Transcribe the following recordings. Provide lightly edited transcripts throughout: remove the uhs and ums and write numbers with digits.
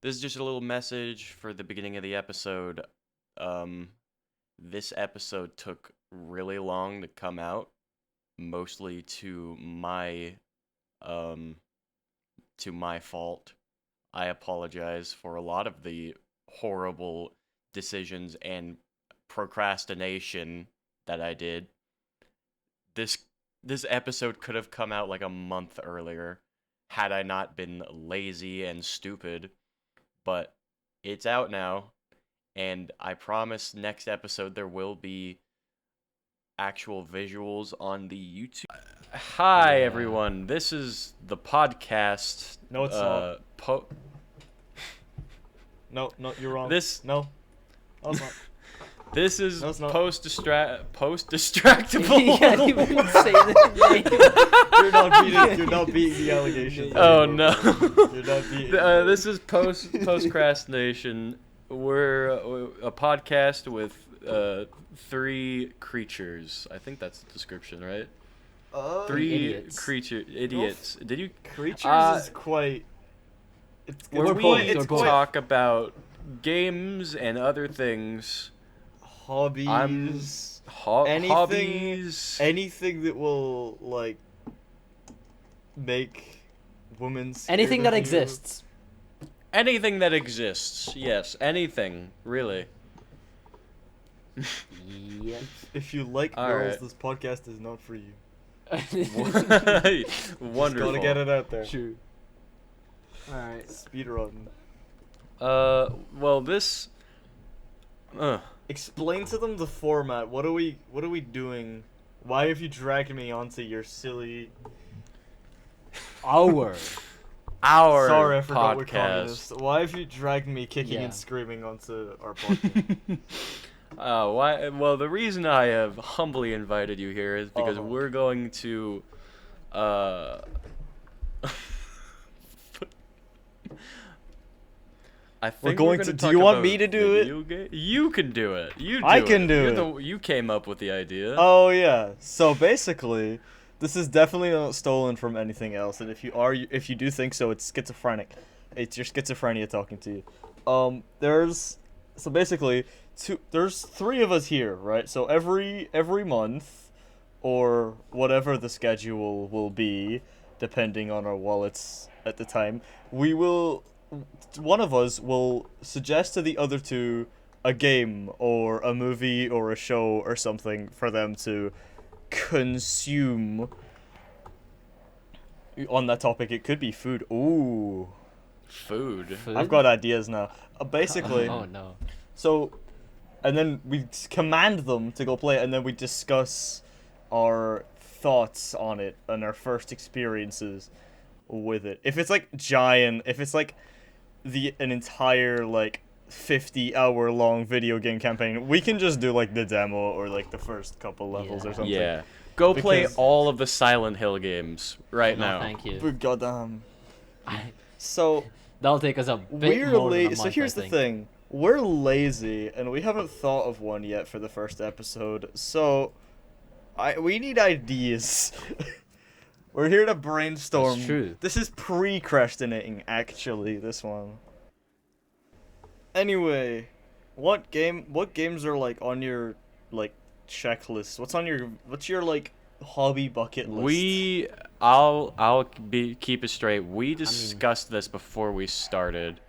This is just a little message for the beginning of the episode. This episode took really long to come out, mostly to my fault. I apologize for a lot of the horrible decisions and procrastination that I did. This episode could have come out like a month earlier had I not been lazy and stupid, but it's out now, and I promise next episode there will be actual visuals on the YouTube. Hi everyone, this is the podcast. No, it's not. No, you're wrong. No, it's not. This is No, it's not. post-distractible. You can't even say the name. You're not beating the allegations. Oh anymore. no. You're not beating. This is postCrastination. We're a podcast with 3 creatures. I think that's the description, right? 3 idiots. Did you? Creatures is quite. Where we boys. talk about games and other things. Hobbies. Hobbies. Anything that will like make women. Anything that exists. Anything that exists. Yes, anything really. Yep. If you like All girls, right. this podcast is not for you. Wonderful. Gotta get it out there. True. Alright. Speedrun. Well, this. Explain to them the format. What are we doing? Why have you dragged me onto your silly? Our. Sorry, I forgot we're podcast. communists. Why have you dragged me kicking and screaming onto our podcast? Why? Well, the reason I have humbly invited you here is because we're going to, I think We're going to. talk Do you want about me to do it? You can do it. I can do it. You came up with the idea. Oh yeah. So basically, this is definitely not stolen from anything else. And if you do think so, it's schizophrenic. It's your schizophrenia talking to you. There's 3 of us here, right? So every month, or whatever the schedule will be, depending on our wallets at the time, one of us will suggest to the other 2 a game or a movie or a show or something for them to consume. On that topic, it could be food. Ooh. Food. I've got ideas now. Basically, Oh no. so, and then we command them to go play it, and then we discuss our thoughts on it and our first experiences with it. If it's like an entire like 50-hour long video game campaign, we can just do like the demo or like the first couple levels or something. Yeah. Go play Because- all of the Silent Hill games right No, now. thank you. But goddamn. So That'll take us a bit we're more than a lazy. So month, here's I the think. thing: we're lazy, and we haven't thought of one yet for the first episode. So, we need ideas. We're here to brainstorm. That's true. This is pre-crastinating, actually. This one. Anyway, what games are like on your like checklist? What's your like hobby bucket list? I'll keep it straight. We discussed this before we started.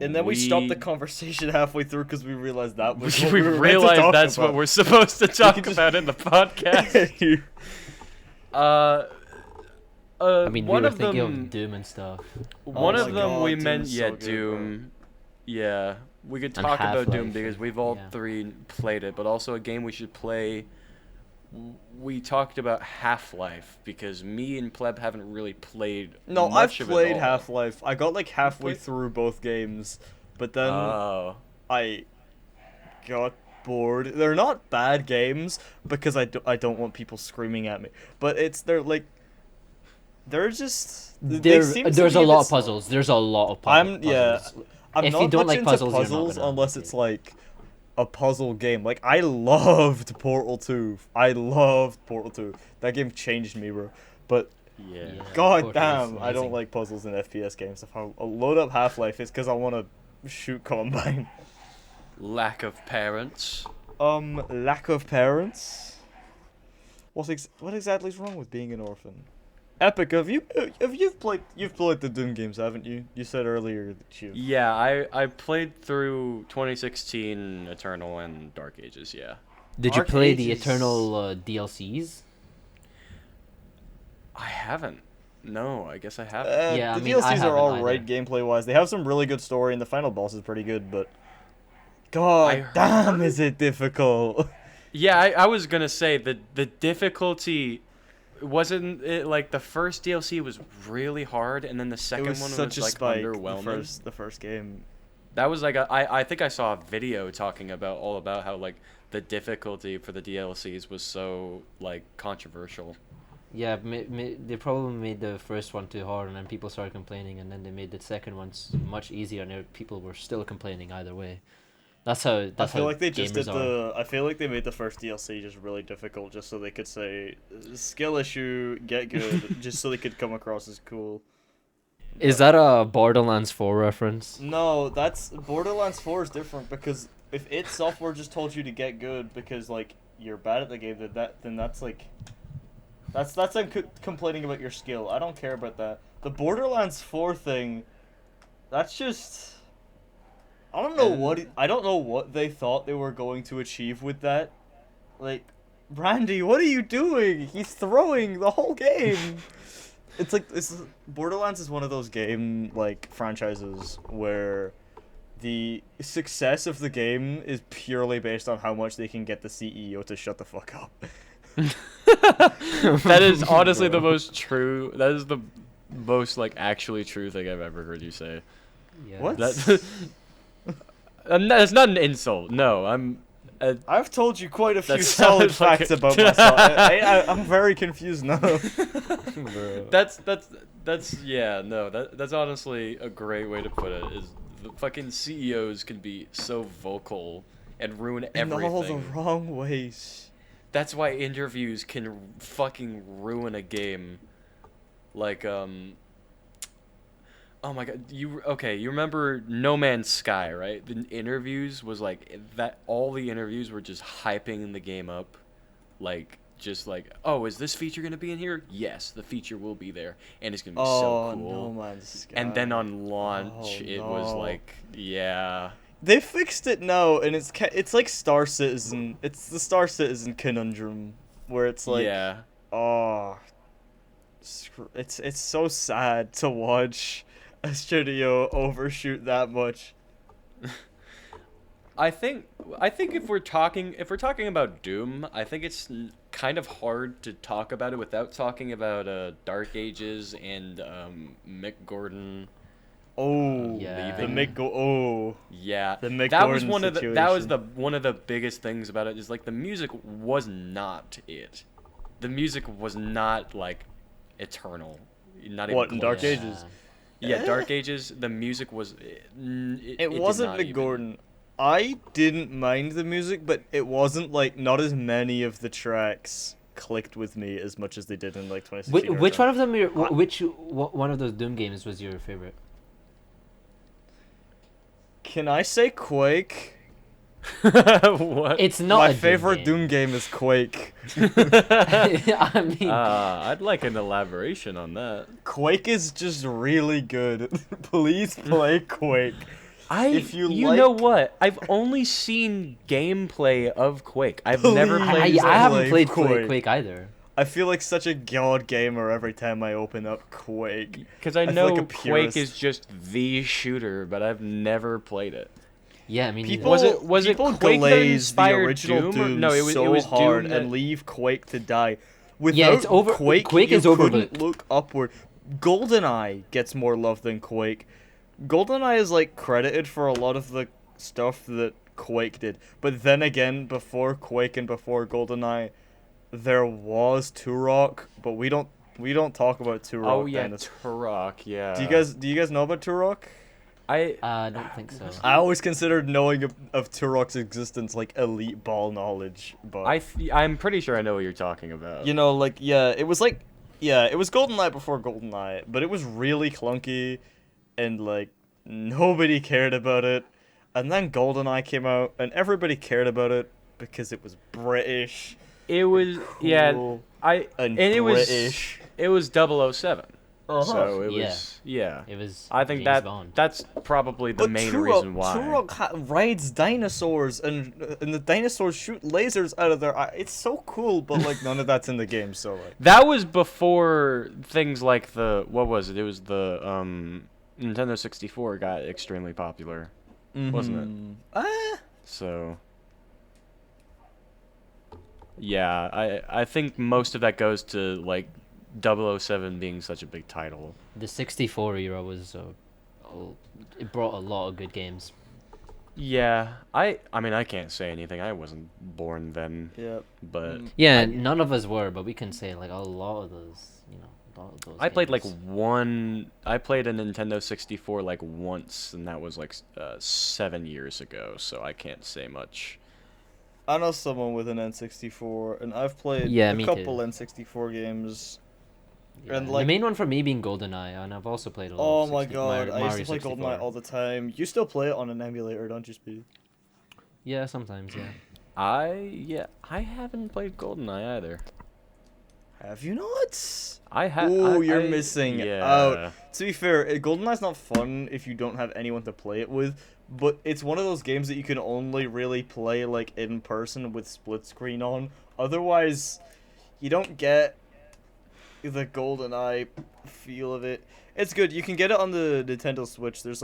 And then we stopped the conversation halfway through because we realized that was what we we were meant to realized talk that's about. what we're supposed to talk about in the podcast. I mean, we one were of thinking them, of Doom and stuff. one Oh of my them God, we Doom's meant, so good, bro. Doom. Yeah, we could And talk about Doom Half-Life, because we've all yeah. 3 played it, but also a game we should play. We talked about Half-Life because me and Pleb haven't really played. No, I've much of it played all. Half-Life. I got like halfway played- through both games, but then Oh. I got bored. They're not bad games because I don't want people screaming at me. But they're just There's a lot of puzzles. There's a lot of puzzles. I'm If not you don't much like into puzzles, you're not puzzles gonna unless like it's it. like a puzzle game. Like I loved Portal 2. I loved Portal 2. That game changed me, bro. But Yeah. Yeah. God Portal is damn, I don't amazing. like puzzles in FPS games. If I load up Half-Life, it's because I want to shoot Combine. Lack of parents. Lack of parents. What exactly is wrong with being an orphan? Epic, have you played the Doom games, haven't you? You said earlier that you. Yeah, I played through 2016 Eternal and Dark Ages. Yeah. Did you Dark play the Ages. Eternal DLCs? I haven't. No, I guess I haven't. Yeah, I The mean, I DLCs are haven't alright either. gameplay wise. They have some really good story, and the final boss is pretty good. But God damn, heard- is it difficult? Yeah, I was gonna say the difficulty wasn't it like the first DLC was really hard, and then the It second was one such was a like spike. underwhelming. The first game. That was like I think I saw a video talking about all about how like the difficulty for the DLCs was so like controversial. Yeah, they probably made the first one too hard, and then people started complaining, and then they made the second one much easier, and people were still complaining either way. That's how. I feel like they just did gamers are. I feel like they made the first DLC just really difficult, just so they could say skill issue, get good, just so they could come across as cool. Is that a Borderlands 4 reference? No, that's Borderlands 4 is different because if id Software just told you to get good because like you're bad at the game, then that's like that's them complaining about your skill. I don't care about that. The Borderlands 4 thing, that's just I don't know what they thought they were going to achieve with that. Like, Randy, what are you doing? He's throwing the whole game. It's like Borderlands is one of those game like franchises where the success of the game is purely based on how much they can get the CEO to shut the fuck up. That is honestly the most true. That is the most like actually true thing I've ever heard you say. Yeah. What? That it's not an insult. No, I've told you quite a few That solid sounds like facts a- about myself. I'm very confused now. That's yeah, no, that's honestly a great way to put it. Is the fucking CEOs can be so vocal and ruin In all the everything. wrong ways. That's why interviews can fucking ruin a game. Like oh my god, you remember No Man's Sky, right? The interviews was like that all the interviews were just hyping the game up. Like just like, "Oh, is this feature going to be in here?" Yes, the feature will be there and it's going to be so cool. No Man's Sky. And then on launch, Oh, it was no. like, yeah. They fixed it now, and it's like Star Citizen. It's the Star Citizen conundrum, where it's like, yeah. oh, it's so sad to watch a studio overshoot that much. I think if we're talking about Doom, I think it's kind of hard to talk about it without talking about Dark Ages and Mick Gordon. Oh, Yeah. the Mick oh. Yeah, The Mick that was Gordon one of the situation. one of the biggest things about it is like the music was not it. The music was not like eternal. Not even What, in Dark close. Ages? Yeah, Eh. Dark Ages. The music was. It It did wasn't not Mick even- Gordon. I didn't mind the music, but it wasn't like not as many of the tracks clicked with me as much as they did in like 2016. Which one of them? One of those Doom games was your favorite? Can I say Quake? What? It's not My a favorite Doom Doom game is Quake. I mean, I'd like an elaboration on that. Quake is just really good. Please play Quake. If you know like- what? I've only seen gameplay of Quake. I've Please never I, played. I haven't play played Quake. Quake either. I feel like such a god gamer every time I open up Quake. Because I feel know like a Quake purist. is just the shooter, but I've never played it. Yeah, I mean, People, Was it people Quake that glaze the inspired original Doom, or- Doom no, it was so Doom hard that- and leave Quake to die. Yeah, it's Without over- Quake, Quake you is overlooked. couldn't look upward. GoldenEye gets more love than Quake. GoldenEye is like credited for a lot of the stuff that Quake did, but then again, before Quake and before GoldenEye, there was Turok, but we don't talk about Turok. Oh yeah, Dennis. Turok. Yeah. Do you guys know about Turok? I don't think so. I always considered knowing of Turok's existence like elite ball knowledge, but I'm pretty sure I know what you're talking about. you know, like yeah, it was like Yeah, it was GoldenEye before GoldenEye, but it was really clunky, and like nobody cared about it. And then GoldenEye came out, and everybody cared about it because it was British, It was cool, and British. it was 007. Uh-huh. So it Yeah. was yeah. It was. I think James Bond. that's probably the But main Turok, reason why. Turok rides dinosaurs, and the dinosaurs shoot lasers out of their eye. It's so cool, but like none of that's in the game. So like, That was before things like the what was it? It was the Nintendo 64 got extremely popular, wasn't it? So yeah, I think most of that goes to like 007 being such a big title. The 64 era was. It brought a lot of good games. Yeah, I mean I can't say anything. I wasn't born then, yeah. but Yeah, none of us were, but we can say like a lot of those. You know, a lot of those. I played like games. I played a Nintendo 64 like once, and that was like 7 years ago, so I can't say much. I know someone with an N64, and I've played Yeah, a me couple too. N64 games. Yeah. and, The like- main one for me being GoldenEye, and I've also played a lot. Oh of my 60 god, I used Mario to play 64. GoldenEye all the time. You still play it on an emulator, don't you, Speedy? Yeah, sometimes. Yeah. I haven't played GoldenEye either. Have you not? I have. Oh, you're missing yeah. out. To be fair, GoldenEye's not fun if you don't have anyone to play it with, but it's one of those games that you can only really play like in person with split screen on. Otherwise, you don't get the GoldenEye feel of it. It's good. You can get it on the Nintendo Switch. There's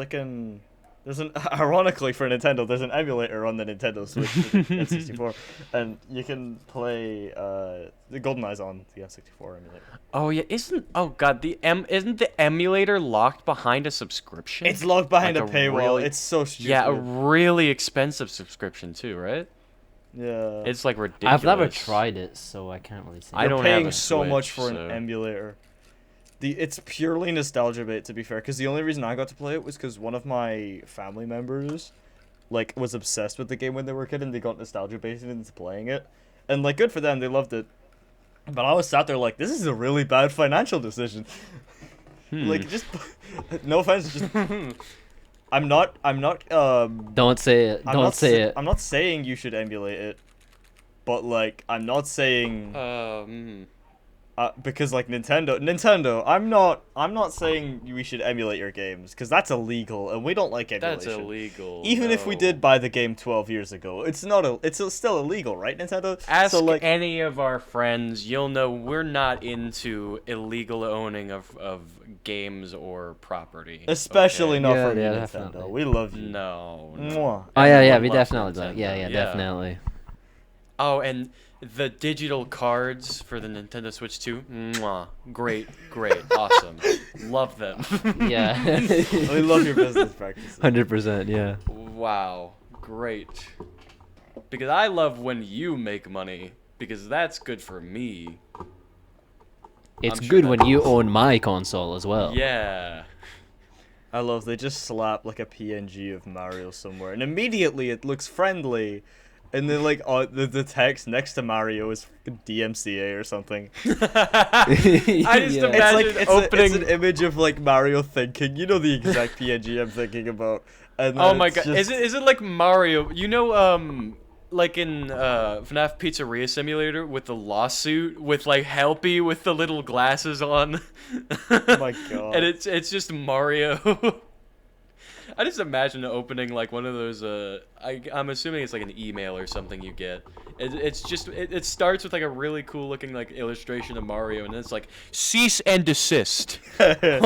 ironically for Nintendo, there's an emulator on the Nintendo Switch for the N64, and you can play the GoldenEye's on the N64 emulator. Oh yeah, isn't isn't the emulator locked behind a subscription? It's locked behind Like a paywall. really- It's so stupid. Yeah, a really expensive subscription too, right? Yeah. It's like ridiculous. I've never tried it, so I can't really say. I You're don't paying have a so much Switch, for an emulator. It's purely nostalgia bait, to be fair, because the only reason I got to play it was because one of my family members, like, was obsessed with the game when they were a kid, and they got nostalgia baited into playing it, and like, good for them, they loved it. But I was sat there like, this is a really bad financial decision. Like, just no offense, just I'm not Don't say it. Don't say it. I'm not saying you should emulate it, but like I'm not saying because like Nintendo, I'm not saying we should emulate your games because that's illegal and we don't like emulation. That's illegal. Even if we did buy the game 12 years ago, it's still illegal, right, Nintendo? Ask so, like, any of our friends, you'll know we're not into illegal owning of games or property. especially okay? not Yeah, from you, yeah, Nintendo. definitely. We love you. No. Mwah. Oh yeah, Everyone we loves definitely do. Nintendo, Yeah, definitely. Oh, and the digital cards for the Nintendo Switch 2, mwah, great, awesome, love them. Yeah. We love your business practices. 100%. Yeah. Wow, great. Because I love when you make money, because that's good for me. It's I'm sure good that when you is. own my console as well. Yeah. I love they just slap like a PNG of Mario somewhere, and immediately it looks friendly, and then like the text next to Mario is DMCA or something. I just Yeah. imagine opening. It's an image of like Mario thinking. You know the exact PNG I'm thinking about. And Oh then my it's god! just- Is it like Mario? You know, like in FNAF Pizzeria Simulator with the lawsuit with like Helpy with the little glasses on. Oh my god! And it's just Mario. I just imagine opening like one of those. I'm assuming it's like an email or something you get. It starts with like a really cool looking like illustration of Mario, and then it's like cease and desist. Yeah.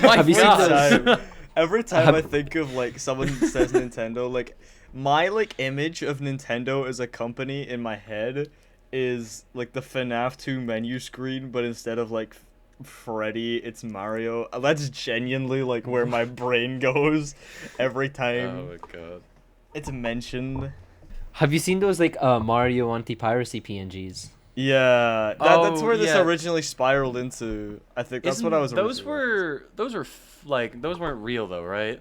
My Have you seen God. those? Every time I think of like someone says Nintendo, like my like image of Nintendo as a company in my head is like the FNAF 2 menu screen, but instead of like Freddy, it's Mario. That's genuinely like where my brain goes every time Oh my god. it's mentioned. Have you seen those like Mario anti-piracy PNGs? Yeah, that's Oh, where this yeah. originally spiraled into. I think that's what I was. Those originally- were those weren't real though, right?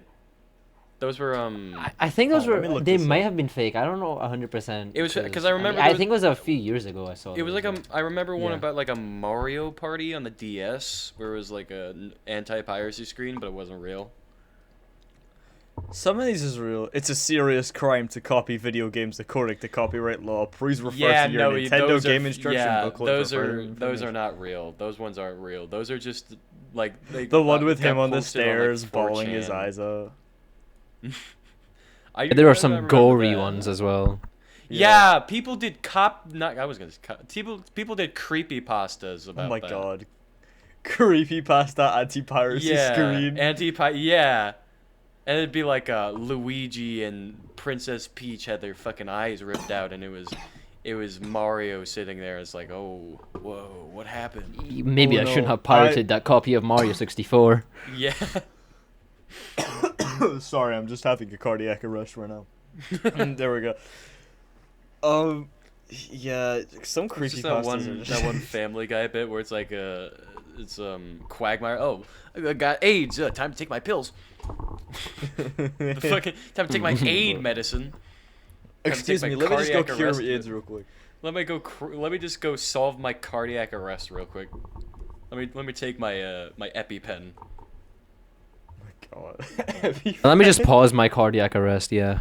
Those were I think those let me were. look They this might up. have been fake. I don't know 100%. It was- 'cause I remember I there think it was a few years ago. I saw. It was those, like but- I remember one Yeah. about like a Mario Party on the DS where it was like a anti-piracy screen, but it wasn't real. Some of these is real. It's a serious crime to copy video games according to copyright law. Please refer Yeah, to your no, Nintendo those game are, instruction yeah, booklet. those for are further those are information. not real. Those ones aren't real. Those are just like The one with got him on the posted on, like, stairs, bawling his 4chan. eyes out. There are I some remember gory that. ones as well. Yeah, people did people did creepy pastas about Oh my that. god. Creepypasta anti-piracy Yeah, screen. yeah. And it'd be like Luigi and Princess Peach had their fucking eyes ripped out, and it was Mario sitting there. It's like, oh, whoa, what happened? Maybe Oh, I shouldn't no. have pirated that copy of Mario 64. Yeah. Sorry, I'm just having a cardiac arrest right now. There we go. Yeah, some It's just creepypastas that one Family Guy bit where it's like it's Quagmire. Oh, I got AIDS. Time to take my pills. The fucking time to take my aid medicine. Excuse my me, let me just go cardiac cure arrest. AIDS real quick. Let me just go solve my cardiac arrest real quick. Let me take my my EpiPen. God. Let me just pause my cardiac arrest. Yeah.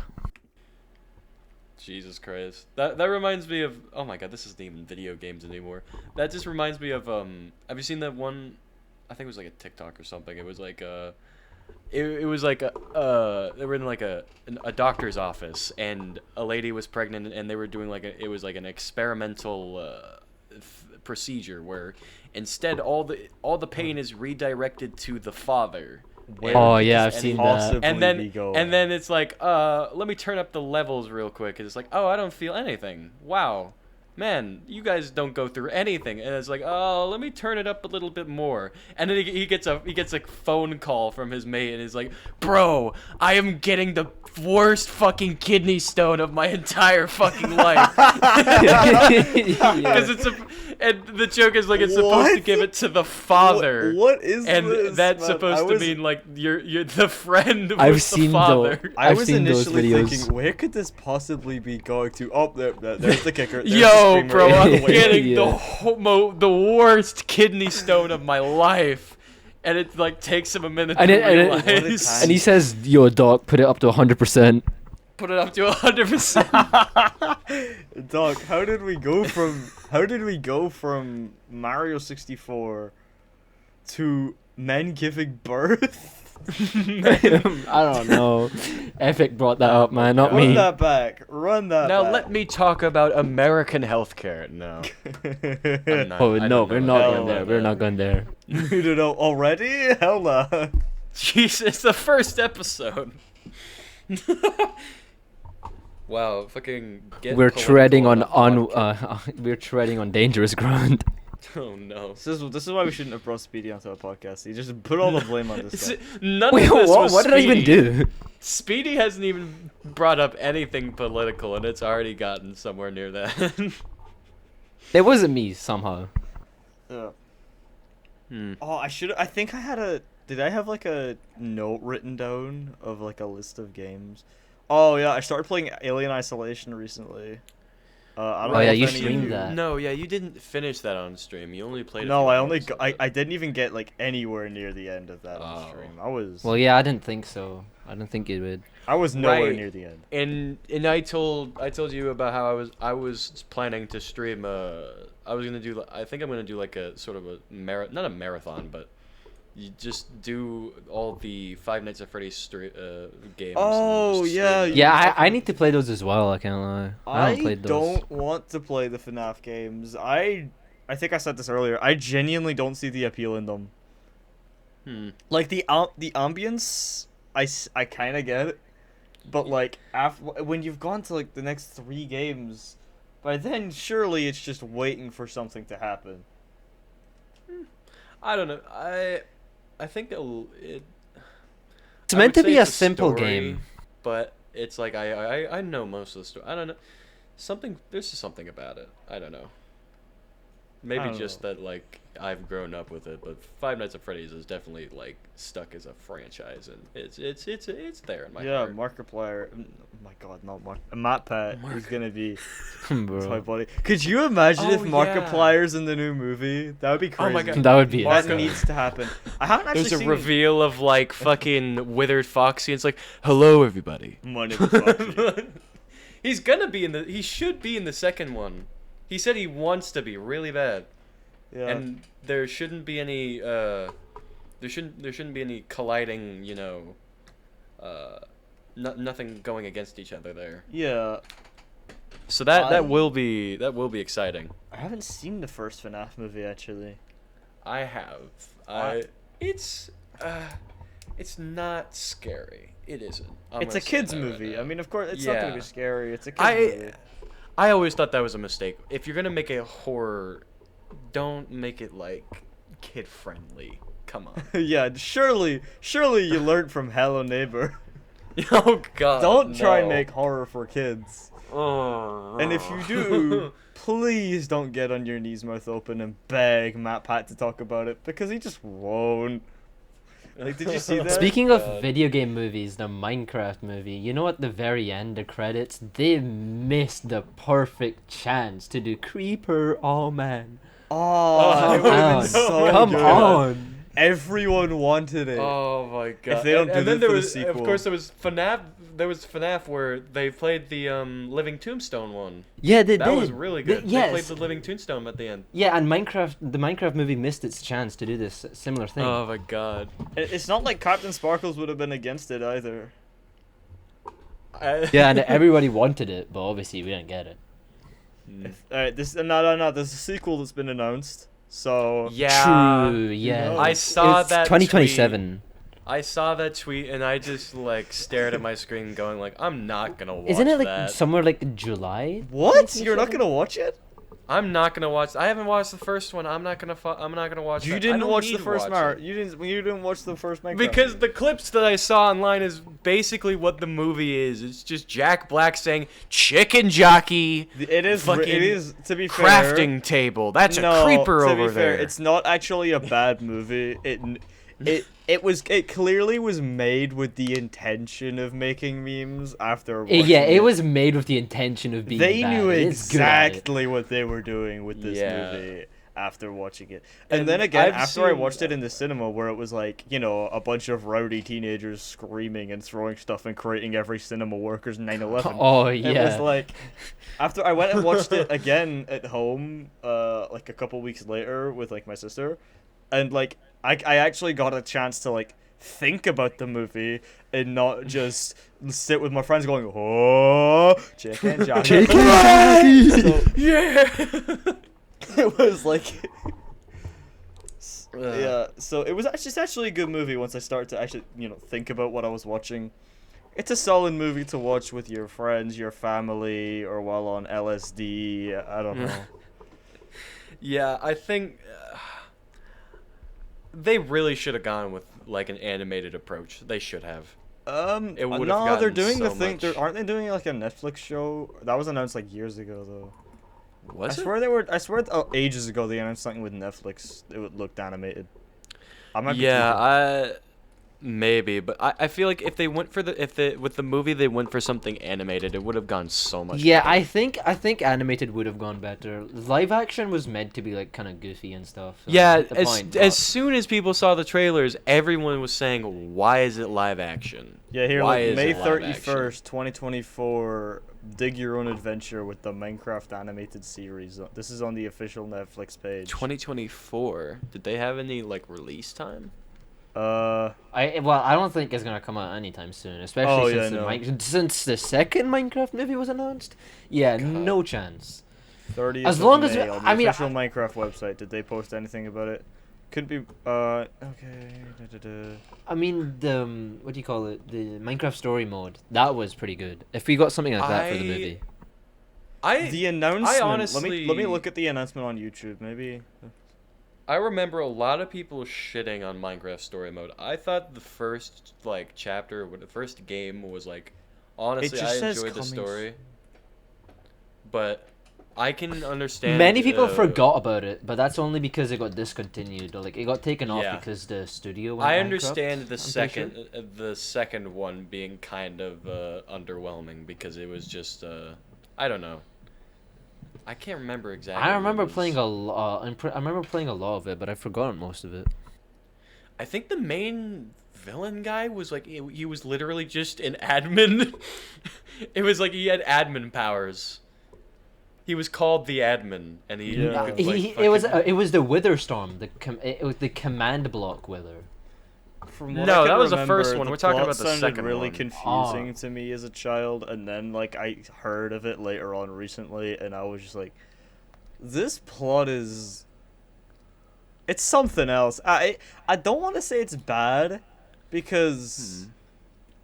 Jesus Christ. That reminds me of, oh my god, this isn't even video games anymore. That just reminds me of have you seen that one? I think it was like a TikTok or something. It was like it was like they were in like a doctor's office, and a lady was pregnant, and they were doing like it was like an experimental procedure where instead all the pain is redirected to the father. Oh yeah, I've and seen possibly that. and then it's like let me turn up the levels real quick, and it's like, oh, I don't feel anything. Wow, man, you guys don't go through anything. And it's like, oh, let me turn it up a little bit more. And then he gets a phone call from his mate, and he's like, bro, I am getting the worst fucking kidney stone of my entire fucking life. Because and the joke is like it's supposed to What? give it to the father. What is And this? that's man? supposed to mean like you're the friend with I've the seen father. I I've was seen those initially videos. thinking, where could this possibly be going to? Oh, there's the kicker. There's the Yo, screamer. bro, I'm Wait, getting Yeah. the worst kidney stone of my life, and it like takes him a minute And to it- and it- What a realize. time. And he says, "Yo, doc, put it up to 100%." Put it up to 100%. Doc, how did we go from Mario 64 to men giving birth? I don't know. Epic brought that up, man, not Run me. that back. Run that Now back. let me talk about American healthcare. No. I'm not- Oh I no, don't we're know not about going there. that. We're not going there. You don't know already? Hell no. Jeez, it's the first episode. Wow, fucking get We're treading political on the podcast. we're treading on dangerous ground. Oh no. This is why we shouldn't have brought Speedy onto a podcast. You just put all the blame on this guy. None Wait, of this what? was What did I even Speedy. do? Speedy hasn't even brought up anything political, and it's already gotten somewhere near that. It wasn't me somehow. Yeah. Hmm. Oh, I think I had a. Did I have like a note written down of like a list of games? Oh yeah, I started playing Alien Isolation recently. I don't Oh, know yeah, if you any of streamed that. No, yeah, you didn't finish that on stream. You only played. No, I only I didn't even get like anywhere near the end of that on Oh. stream. I was Well, yeah, I didn't think so. I didn't think it would. I was nowhere Right. near the end. And I told you about how I was planning to stream. I was gonna do. I think I'm gonna do like a sort of a not a marathon, but you just do all the Five Nights at Freddy's games. and Oh, just yeah, stream them. Yeah, I need to play those as well. I can't lie. I haven't played those. don't want to play the FNAF games. I think I said this earlier. I genuinely don't see the appeal in them. Hmm. Like the ambience, I kind of get it, but like when you've gone to like the next 3 games, by then surely it's just waiting for something to happen. I don't know. I think it. It's I meant would to say be a it's simple story, game. but it's like I know most of the story. I don't know. There's just something about it. I don't know. Maybe don't just know. that like I've grown up with it, but Five Nights at Freddy's is definitely like stuck as a franchise, and it's there in my Yeah, heart. Markiplier. Oh my God, not Mark. Matt Pat is gonna be my Bro. buddy. Could you imagine if Oh, yeah. Markiplier's in the new movie? That would be crazy. Oh my God. That would be That insane. needs to happen. I haven't actually There's a seen reveal of like fucking withered Foxy. And it's like, hello everybody. Money with Foxy. He's gonna be in the. He should be in the second one. He said he wants to be really bad, Yeah. and there shouldn't be any. There shouldn't be any colliding. You know. Nothing going against each other there. Yeah. So that will be exciting. I haven't seen the first FNAF movie actually. I have. It's not scary. It isn't. It's a kids movie. I mean, of course, it's not gonna Yeah. be scary. It's a kids movie. I always thought that was a mistake. If you're gonna make a horror, don't make it like kid friendly. Come on. Yeah, surely you learned from Hello Neighbor. Oh God. Don't try and no. make horror for kids. Oh. And if you do, please don't get on your knees, mouth open, and beg Matt Pat to talk about it because he just won't. Like, did you see that? Speaking of God. video game movies, the Minecraft movie, you know at the very end, the credits, they missed the perfect chance to do Creeper. Oh man. Oh, it Come would have on. been so Come good. on. Everyone wanted it. Oh my God. If they don't do and then this there for the was, sequel. of course, there was FNAF. There was FNAF where they played the Living Tombstone one. Yeah, they That did. was really good. They yes. played the Living Tombstone at the end. Yeah, and the Minecraft movie missed its chance to do this similar thing. Oh my God. It's not like Captain Sparkles would have been against it either. Yeah, and everybody wanted it, but obviously we didn't get it. Alright, no. There's a sequel that's been announced. So Yeah. True, yeah. knows? I saw it's that 2027. I saw that tweet and I just like stared at my screen going like, I'm not gonna watch Isn't it like that. somewhere like July? what? You're not gonna watch it? I'm not gonna watch. I haven't watched the first one. I'm not gonna watch. You that. I didn't don't watch need the to first watch Mar. it. You didn't watch the first Minecraft. Because movie. the clips that I saw online is basically what the movie is. It's just Jack Black saying chicken jockey It is. fucking It is. To be fair, crafting table. That's no, a creeper to over be fair, there. it's not actually a bad movie. It clearly was made with the intention of making memes after watching Yeah, it was made with the intention of being They bad. knew It's good at it. exactly what they were doing with this Yeah. movie after watching it. And, And then again, I've after I seen- watched it in the cinema where it was like, you know, a bunch of rowdy teenagers screaming and throwing stuff and creating every cinema worker's 9/11. Oh It was yeah. like, after I went and watched it again at home, like a couple weeks later with like my sister, and like I actually got a chance to like think about the movie and not just sit with my friends going, oh, chicken jockey. Chicken jockey! So yeah. it was like, yeah. So it's actually a good movie once I start to actually think about what I was watching. It's a solid movie to watch with your friends, your family, or while on LSD. I don't know. Yeah, I think they really should have gone with like an animated approach. They should have. It would've no, they're gotten doing the so thing. much. Aren't they doing like a Netflix show that was announced like years ago though? Was I it? swear ages ago they announced something with Netflix. It would looked animated. I might be tweaking. Maybe, but I feel like if they went for with the movie they went for something animated, it would have gone so much Yeah, better. I think animated would have gone better. Live action was meant to be like kind of goofy and stuff. So Yeah, I get the point, as but- soon as people saw the trailers, everyone was saying, "Why is it live action?" Yeah, here Why like is May it live action? 31st, 2024. Dig your own adventure with the Minecraft animated series. This is on the official Netflix page. 2024. Did they have any like release time? I don't think it's gonna come out anytime soon, especially Oh, yeah, since no. since the second Minecraft movie was announced. Yeah, God. no chance. 30th As of long as May we- on the I mean, official Minecraft website. Did they post anything about it? Could be. Okay. I mean, the what do you call it? The Minecraft story mode that was pretty good. If we got something like that for the movie, The announcement. honestly- let me look at the announcement on YouTube. Maybe. I remember a lot of people shitting on Minecraft story mode. I thought the first like chapter, the first game was like, honestly, just I says enjoyed the coming story. But I can understand. Many people forgot about it, but that's only because it got discontinued. Or, like, it got taken off Yeah. because the studio went I bankrupt, understand I'm pretty sure. the second one being kind of underwhelming because it was just I don't know. I can't remember exactly. I what it remember was. playing a lot. I remember playing a lot of it, but I've forgotten most of it. I think the main villain guy was like he was literally just an admin. It was like he had admin powers. He was called the admin, and he Yeah. could, like, It was fucking- the Witherstorm, it was the command block Wither. From what No, I can that was the remember, first one. the We're talking plot about the sounded second really one. confusing to me as a child, and then like I heard of it later on recently, and I was just like, "This plot is, it's something else." I don't want to say it's bad, because,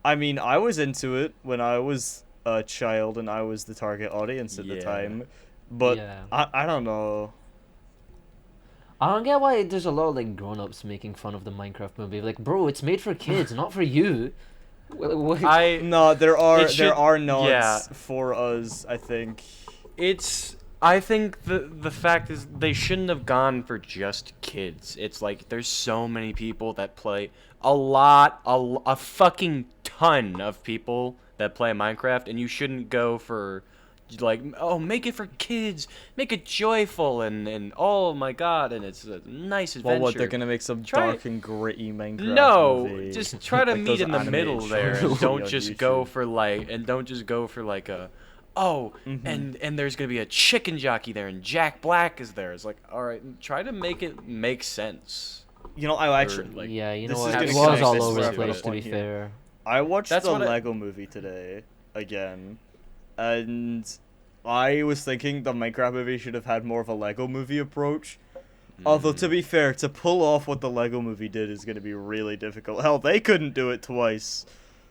I mean, I was into it when I was a child, and I was the target audience at the Yeah. time, but Yeah. I don't know. I don't get why there's a lot of like grown-ups making fun of the Minecraft movie. Like, bro, it's made for kids, not for you. No, there are should- nods yeah. for us, I think. I think the fact is they shouldn't have gone for just kids. It's like there's so many people that play a fucking ton of people that play Minecraft, and you shouldn't go for like, oh, make it for kids, make it joyful, and oh my god, and it's a nice adventure. Well, what, they're gonna make some Try- dark and gritty Minecraft No, movie? just try to Like meet those in the anime middle there. shows And don't on just go YouTube. for like a, oh, Mhm. and there's gonna be a chicken jockey there, and Jack Black is there. It's like, all right, try to make it make sense. You know, I actually Like, yeah, you know this what? is It gonna was connect all this over where the I've got a place, to be point here. fair. I watched That's the what I- Lego movie today again, and I was thinking the Minecraft movie should have had more of a Lego movie approach. Although, to be fair, to pull off what the Lego movie did is going to be really difficult. Hell, they couldn't do it twice.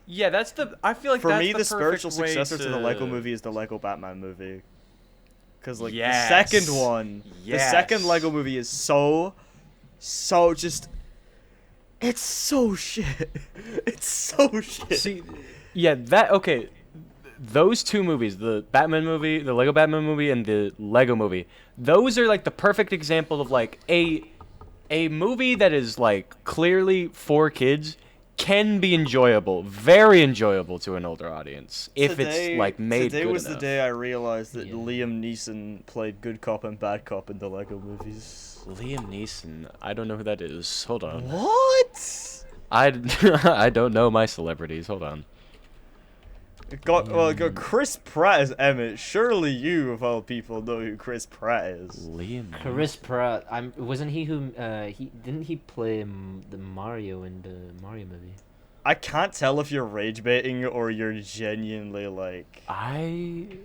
Yeah, that's the. I feel like For that's me, the perfect spiritual way successor to the Lego movie is the Lego Batman movie. Because, like, Yes. the second one, the second Yes. Lego movie is so just. It's so shit. It's so shit. See, yeah, that okay. Those two movies, the Batman movie, the Lego Batman movie, and the Lego movie, those are like the perfect example of like a movie that is like clearly for kids can be enjoyable, very enjoyable to an older audience if it's like made Today good was enough. the day I realized that Yeah. Liam Neeson played good cop and bad cop in the Lego movies. Liam Neeson, I don't know who that is. Hold on, What? I I don't know my celebrities. Hold on. Got Chris Pratt as Emmett. Surely you, of all people, know who Chris Pratt is. Liam. Chris Pratt, wasn't he who didn't he play the Mario in the Mario movie? I can't tell if you're rage baiting or you're genuinely like. I'm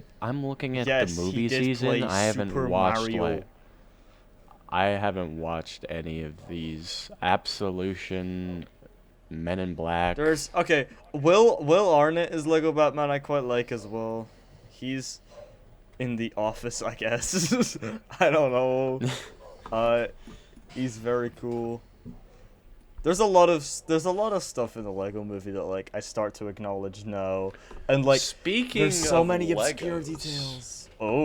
looking at Yes, the he movie did season. play I haven't Super watched Mario. like I haven't watched any of these. Absolution, Men in Black. There's okay. Will Arnett is Lego Batman. I quite like as well. He's in The Office, I guess. I don't know. He's very cool. There's a lot of stuff in the Lego movie that like I start to acknowledge now, and like Speaking there's so of many obscure Legos, details. Oh,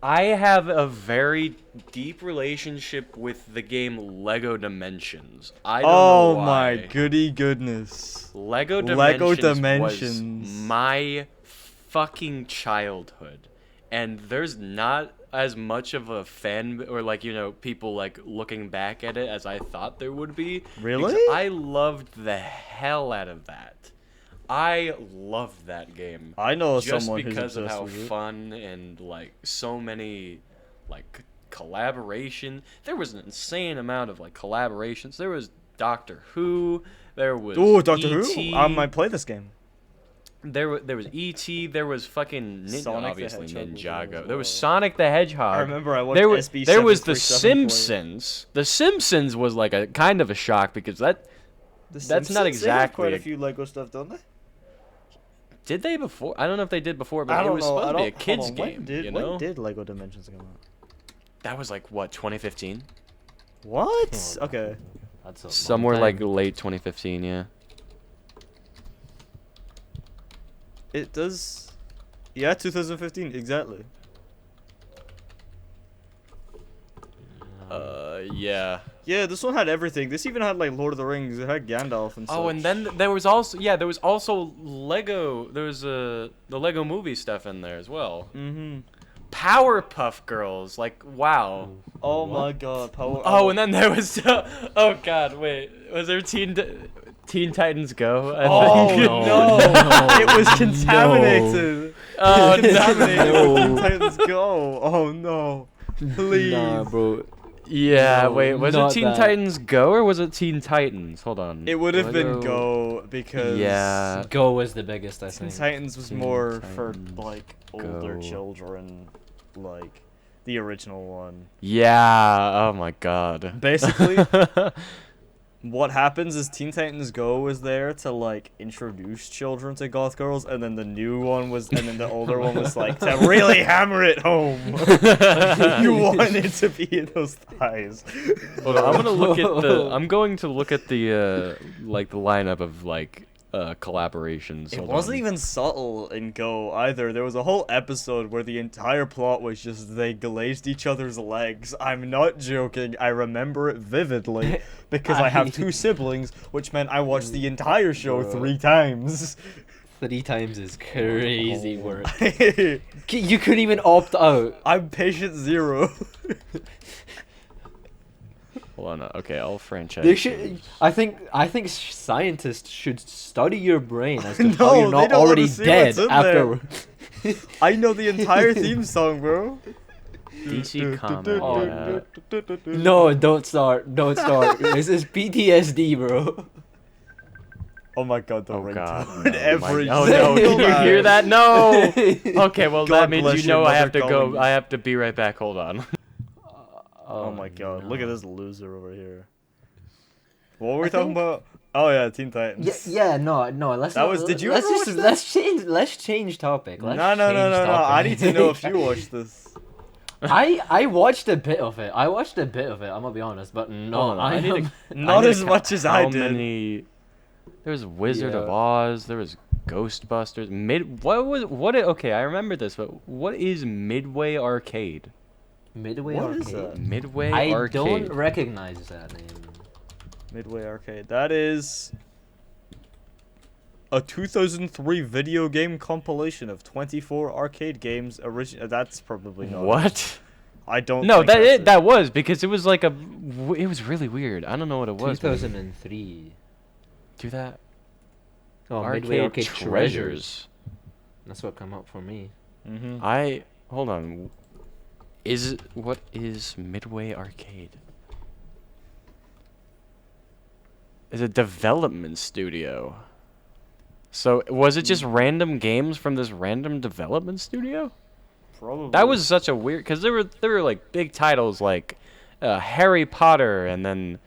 I have a very deep relationship with the game Lego Dimensions. I don't know why. my goody goodness. Lego Lego Dimensions Dimensions. was my fucking childhood, and there's not as much of a fan or like people like looking back at it as I thought there would be. Really? Because I loved the hell out of that. I loved that game. I know Just someone who's because of obsessed how with it. fun and like so many like collaboration. There was an insane amount of like collaborations. There was Doctor Who. There was Ooh, Doctor E.T. Who. I might play this game. There was E.T. There was fucking Sonic the obviously Hedgehog was there Ninjago. as There was well. Sonic the Hedgehog. I remember I watched there was SB737 there was the play. Simpsons. The Simpsons was like a kind of a shock because that's not Simpsons, they have exactly quite a a- few Lego stuff, don't they? did they before? I don't know if they did before, but I it don't was know. supposed to be a Hold kids on, game. When did Lego Dimensions come out? That was like what 2015, What? Oh, Okay. That's a long somewhere time. like late 2015. Yeah. It does. Yeah, 2015 exactly. Yeah. Yeah, this one had everything. This even had like Lord of the Rings. It had Gandalf and stuff. Oh, and then there was also Lego. There was the Lego Movie stuff in there as well. Mm-hmm. Powerpuff Girls, like wow. Oh What? my God, Power. Oh, and then there was oh God, wait, was there Teen Titans Go? I Oh think? no! It was contaminated. Oh Contaminated no. with Teen Titans Go. Oh no! Please. Nah, bro. Yeah, No, wait, was it not Teen that. Titans Go or was it Teen Titans? Hold on. It would have been Lego- Go because Yeah. Go was the biggest, I Teen think. Titans was Teen more for Titans like older Go. children, like the original one. Yeah. Oh my God. Basically, what happens is Teen Titans Go was there to like introduce children to goth girls, and then the new one was, and then the older one was like to really hammer it home. You wanted to be in those thighs. Hold on, I'm going to look at the like the lineup of like collaborations. It Hold wasn't on. even subtle in Go either. There was a whole episode where the entire plot was just they glazed each other's legs. I'm not joking. I remember it vividly because I have two siblings, which meant I watched the entire show 3 times. 3 times is crazy Oh. work. You couldn't even opt out. I'm patient 0. Hold on. Okay, I'll franchise. They should. these. I think scientists should study your brain as to No, how you're they not don't wanna already see dead what's in after. I know the entire theme song, bro. DC Comics. Yeah. No, don't start. Don't start. This is PTSD, bro. Oh my God, the Oh ringtone. God. No, Every oh no! Did you single hear that? No. Okay, well God that means bless you your know I mother have to calling go. you. I have to be right back. Hold on. Oh my God, look at no. this loser over here. What were we I talking think- about? Oh yeah, Teen Titans. No. Let's. That not, was- did you Let's ever just watch that? let's change topic. No, Let's no, no, change no, no. I topic. need to know if you watched this. I watched a bit of it. I'm gonna be honest, but no, Hold on, I need to- am- Not I as need to much count as I how did. many. There was Wizard of Yeah. Oz. There was Ghostbusters. Okay, I remember this, but what is Midway Arcade? Midway What is Arcade. that? Midway I Arcade. don't recognize that name. Midway Arcade. That is a 2003 video game compilation of 24 arcade games. That's probably not. What? I don't. No, think that's it. that was because it was like it was really weird. I don't know what it was. but- 2003. Do that. Oh, Midway Arcade Treasures. That's what come up for me. Mhm. Hold on. What is Midway Arcade? It's a development studio. So was it just random games from this random development studio? Probably. That was such a weird because there were like big titles like Harry Potter and then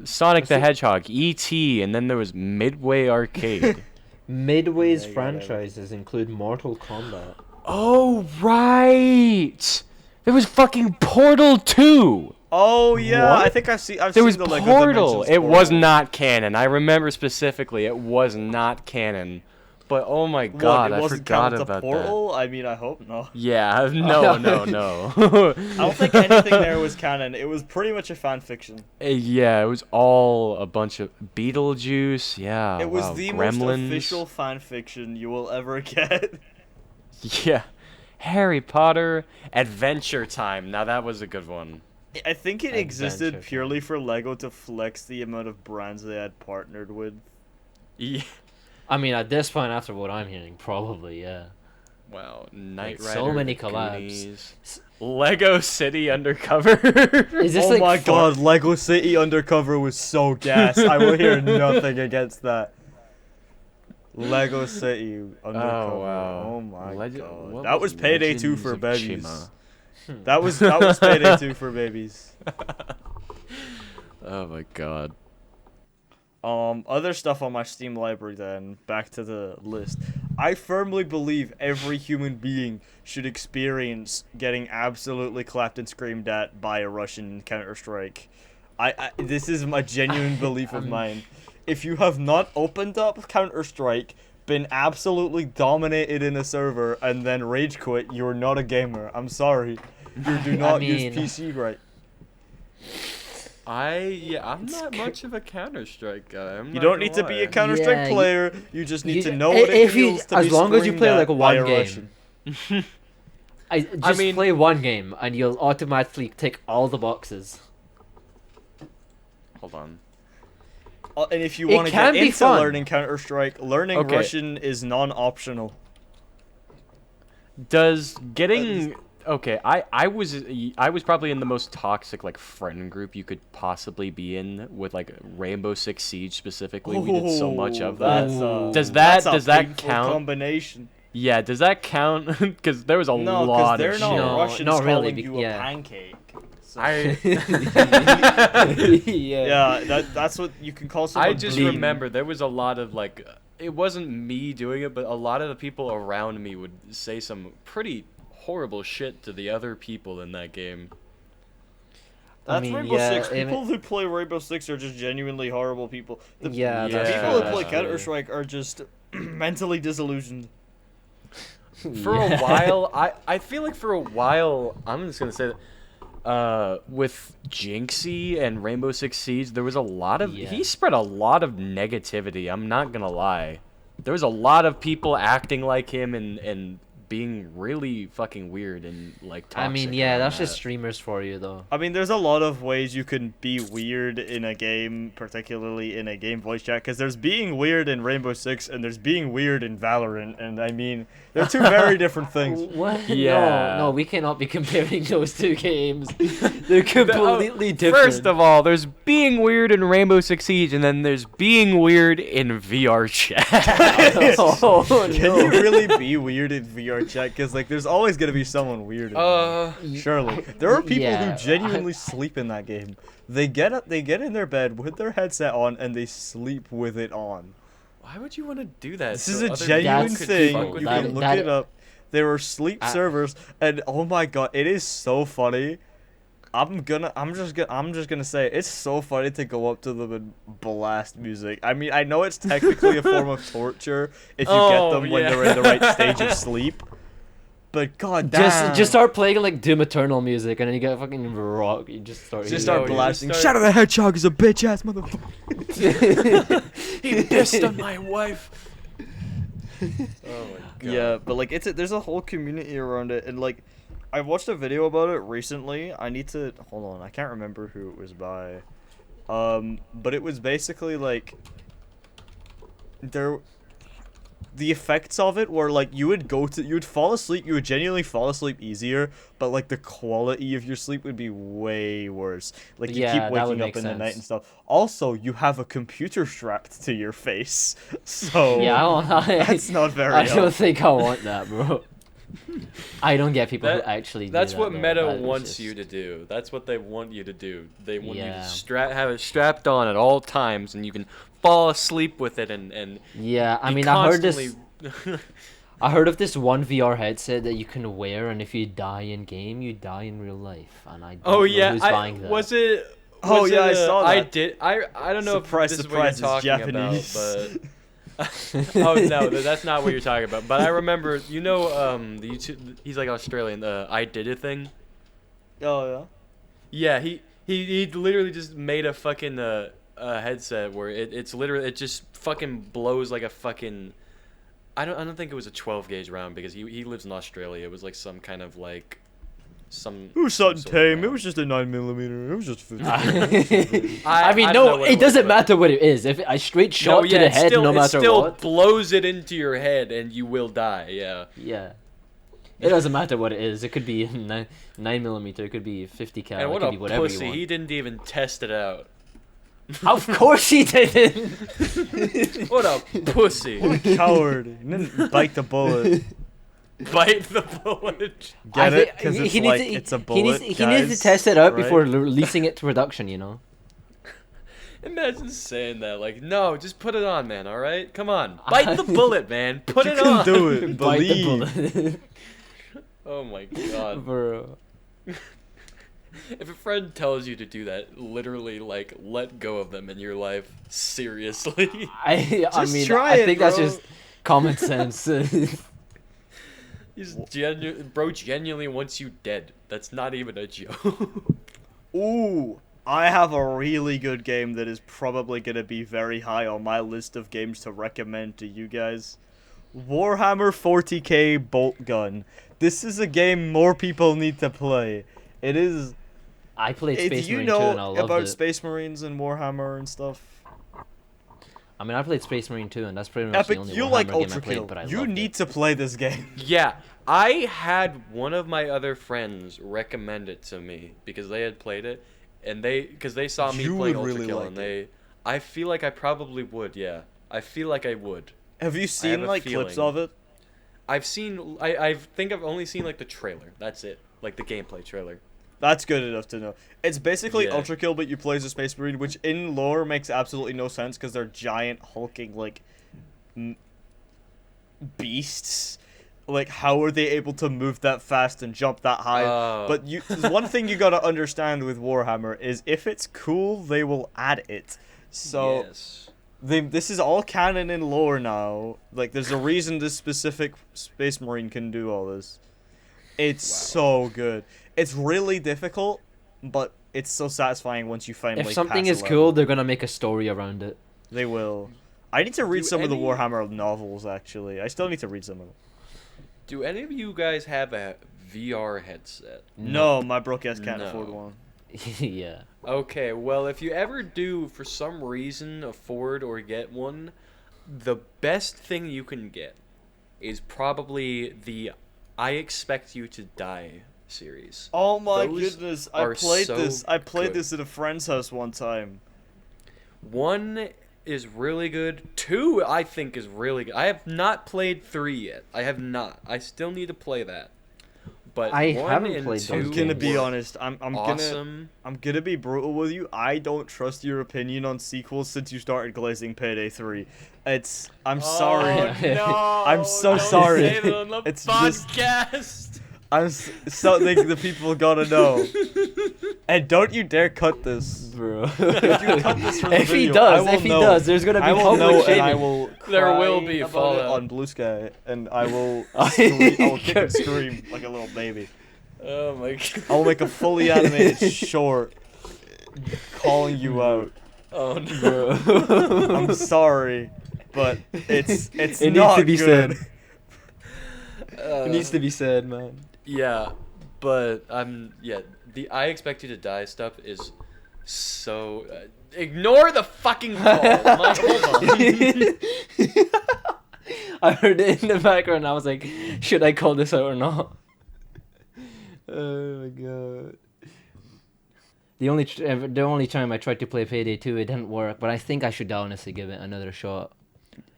Sonic the Hedgehog, E.T. and then there was Midway Arcade. Midway's Yeah, you got franchises include Mortal Kombat. Oh right, there was fucking Portal 2. Oh yeah, What? I think I've seen There was the Lego Portal. Dimensions It was Portal. not canon. I remember specifically it was not canon. But oh my What, god, it I wasn't forgot counted about to Portal? I mean, I hope not. that. Yeah, no. I don't think anything there was canon. It was pretty much a fan fiction. Yeah, it was all a bunch of Beetlejuice. Yeah, It was wow, the Gremlins. most official fan fiction you will ever get. Yeah, Harry Potter, Adventure Time. Now that was a good one. I think it existed Adventure. purely for Lego to flex the amount of brands they had partnered with. Yeah. I mean, at this point, after what I'm hearing, probably, yeah. Wow, Knight Like, Rider. so many the collabs. Goonies, Lego City Undercover. Is this Oh like my for- god, Lego City Undercover was so gas. I will hear nothing against that. Lego City Undercover. wow. Oh my Leg- god. what That was Payday 2 Legends for of babies. Chima? That was Payday 2 for babies. Oh my god. Other stuff on my Steam library then, back to the list. I firmly believe every human being should experience getting absolutely clapped and screamed at by a Russian in Counter-Strike. This is a genuine belief of mine. If you have not opened up Counter-Strike, been absolutely dominated in a server, and then rage quit, you're not a gamer. I'm sorry. You do not use PC right. I'm not much of a Counter-Strike guy. You don't need to be a Counter-Strike Yeah, player. You just need to you- know what it if you- feels to as be long as you screamed play, at like, by a one game. Russian. Just mean- play one game and you'll automatically tick all the boxes. Hold on. And if you It want to can get be into fun. learning Counter-Strike, learning Okay. Russian is non-optional. Does getting okay? I was probably in the most toxic like friend group you could possibly be in with like Rainbow Six Siege specifically. We did so much of that. Does that's a that painful count? combination. Yeah, does that count? Because there was a No, lot because of they're shit. not No, Russians not really, calling you yeah. a pancake. So. Yeah, that's what you can call someone. I just bleeding. remember there was a lot of like, it wasn't me doing it, but a lot of the people around me would say some pretty horrible shit to the other people in that game. That's mean, Rainbow yeah, Six. I mean- People who play Rainbow Six are just genuinely horrible people. The Yeah, Yeah, that's people true, who play that's true. Counter Strike are just mentally disillusioned. For a while, I feel like for a while, I'm just gonna say that with Jinxie and Rainbow Six Siege, there was a lot of Yeah. he spread a lot of negativity. I'm not gonna lie, there was a lot of people acting like him and being really fucking weird and like toxic. I mean, yeah, around that's that. just streamers for you, though. I mean, there's a lot of ways you can be weird in a game, particularly in a game voice chat, because there's being weird in Rainbow Six and there's being weird in Valorant, and I mean, they're two very different things. What? Yeah. No, we cannot be comparing those two games. They're completely different. First of all, there's being weird in Rainbow Six Siege, and then there's being weird in VR chat. oh, Can no. you really be weird in VR chat? Because like, there's always gonna be someone weird. Surely, there are people Yeah, who genuinely sleep in that game. They get up, they get in their bed with their headset on, and they sleep with it on. Why would you want to do that? This so is a other genuine people could thing. fuck You with can you? look it up. There are sleep servers, and oh my god, it is so funny. I'm just gonna say it's so funny to go up to them and blast music. I mean, I know it's technically a form of torture if you get them when yeah. they're in the right stage of sleep. But god damn. Just start playing like Doom Eternal music, and then you get fucking rock. You just start. Just No, start you blasting. just Shadow the Hedgehog is a bitch ass motherfucker. He pissed on my wife. Oh my god. Yeah, but like there's a whole community around it, and like I watched a video about it recently. I need to hold on. I can't remember who it was by. But it was basically like the effects of it were like you would fall asleep, you would genuinely fall asleep easier, but like the quality of your sleep would be way worse. Like you Yeah, keep that would waking up make in the night sense. and stuff. Also, you have a computer strapped to your face, so Yeah, that's not very I don't helpful. think I want that, bro. I don't get people who That- actually. That's do what that, Meta though. That is wants just- you to do. That's what they want you to do. They want you Yeah. to have it strapped on at all times, and you can fall asleep with it and Yeah, I be mean, I heard this. constantly- I heard of this one VR headset that you can wear, and if you die in game, you die in real life. And I don't Oh know yeah, who's I, buying that. was it? Oh, was yeah, it, I saw I that. did. I don't know Surprise, if this surprise, is what you're it's talking Japanese. about, but. Oh no, that's not what you're talking about. But I remember, the YouTube. He's like Australian. The I did it thing. Oh Yeah, he literally just made a fucking a headset where it's literally it just fucking blows like a fucking. I don't think it was a 12 gauge round because he lives in Australia. It was like some kind of like some. It was some something sort of tame. It round. was just a 9mm. It was just 50. I mean, I don't know no, what it was, doesn't but- matter what it is. If I straight shot No, to yeah, the it head, still, no it matter still what. blows it into your head and you will die. Yeah. Yeah. It doesn't matter what it is. It could be 9mm. It could be 50 cal. And It what could a be whatever you pussy! want. He didn't even test it out. Of course he didn't. What a pussy! Coward. He didn't bite the bullet. Bite the bullet. Get it? Because it's he like, needs to, it's a he bullet, needs to guys, test it out right? before releasing it to production, you know? Imagine saying that, like, no, just put it on, man. All right, come on, bite the bullet, man. Put You it can on. do it. Bite the Believe. bullet. Oh my god. Bro. If a friend tells you to do that, literally, like, let go of them in your life. Seriously. I Just mean, try I it, think that's bro. just common sense. Bro genuinely wants you dead. That's not even a joke. Ooh. I have a really good game that is probably going to be very high on my list of games to recommend to you guys. Warhammer 40k Bolt Gun. This is a game more people need to play. It is... I played Do Space you Marine 2 know and I loved about it. Space Marines and Warhammer and stuff? I mean, I played Space Marine 2 and that's pretty much the Epic, only you Warhammer like game I Ultra played, Kill. but I You loved need it. to play this game. Yeah, I had one of my other friends recommend it to me because they had played it, and because they saw me You playing would Ultra really Kill, like and I feel like I probably would. Yeah, I feel like I would. Have you seen a like clips feeling. of it? I've seen. I think I've only seen like the trailer. That's it. Like the gameplay trailer. That's good enough to know. It's basically Yeah. Ultra Kill, but you play as a Space Marine, which in lore makes absolutely no sense because they're giant, hulking, like, beasts. Like, how are they able to move that fast and jump that high? But there's one thing you gotta understand with Warhammer is if it's cool, they will add it. So yes. this is all canon in lore now. Like, there's a reason this specific Space Marine can do all this. It's so good. It's really difficult, but it's so satisfying once you finally If something pass is a cool, level. they're gonna make a story around it. They will. I need to read Do some of the any- Warhammer novels, actually. I still need to read some of them. Do any of you guys have a VR headset? No, my broke ass can't No. afford one. Yeah. Okay, well, if you ever do, for some reason, afford or get one, the best thing you can get is probably the I Expect You to Die series. Oh my Those goodness, are I played so this. I played good. this at a friend's house one time. One is really good. Two, I think, is really good. I have not played 3 yet. I have not. I still need to play that. But I 1 haven't and played 2 those I'm gonna be were honest. I'm awesome. gonna be brutal with you. I don't trust your opinion on sequels since you started glazing Payday 3. I'm sorry. no! I'm so don't sorry. Say that on the It's just- podcast. Something the people gotta know. And don't you dare cut this. Bro. If you cut this from the If he video, does, I will if he know. does, there's gonna be I will public know, and shaming. I will. There will cry be about it fallout. on Blue Sky, and I will. I will kick and scream like a little baby. Oh my god. I will make a fully animated short calling you out. Oh no. Bro. I'm sorry, but it's It not needs to be good. said. It needs to be said, man. Yeah, but the I Expect You to Die stuff is so. Ignore the fucking call. Mike, hold on. I heard it in the background. I was like, should I call this out or not? Oh my god. The only time I tried to play Payday 2, it didn't work. But I think I should honestly give it another shot.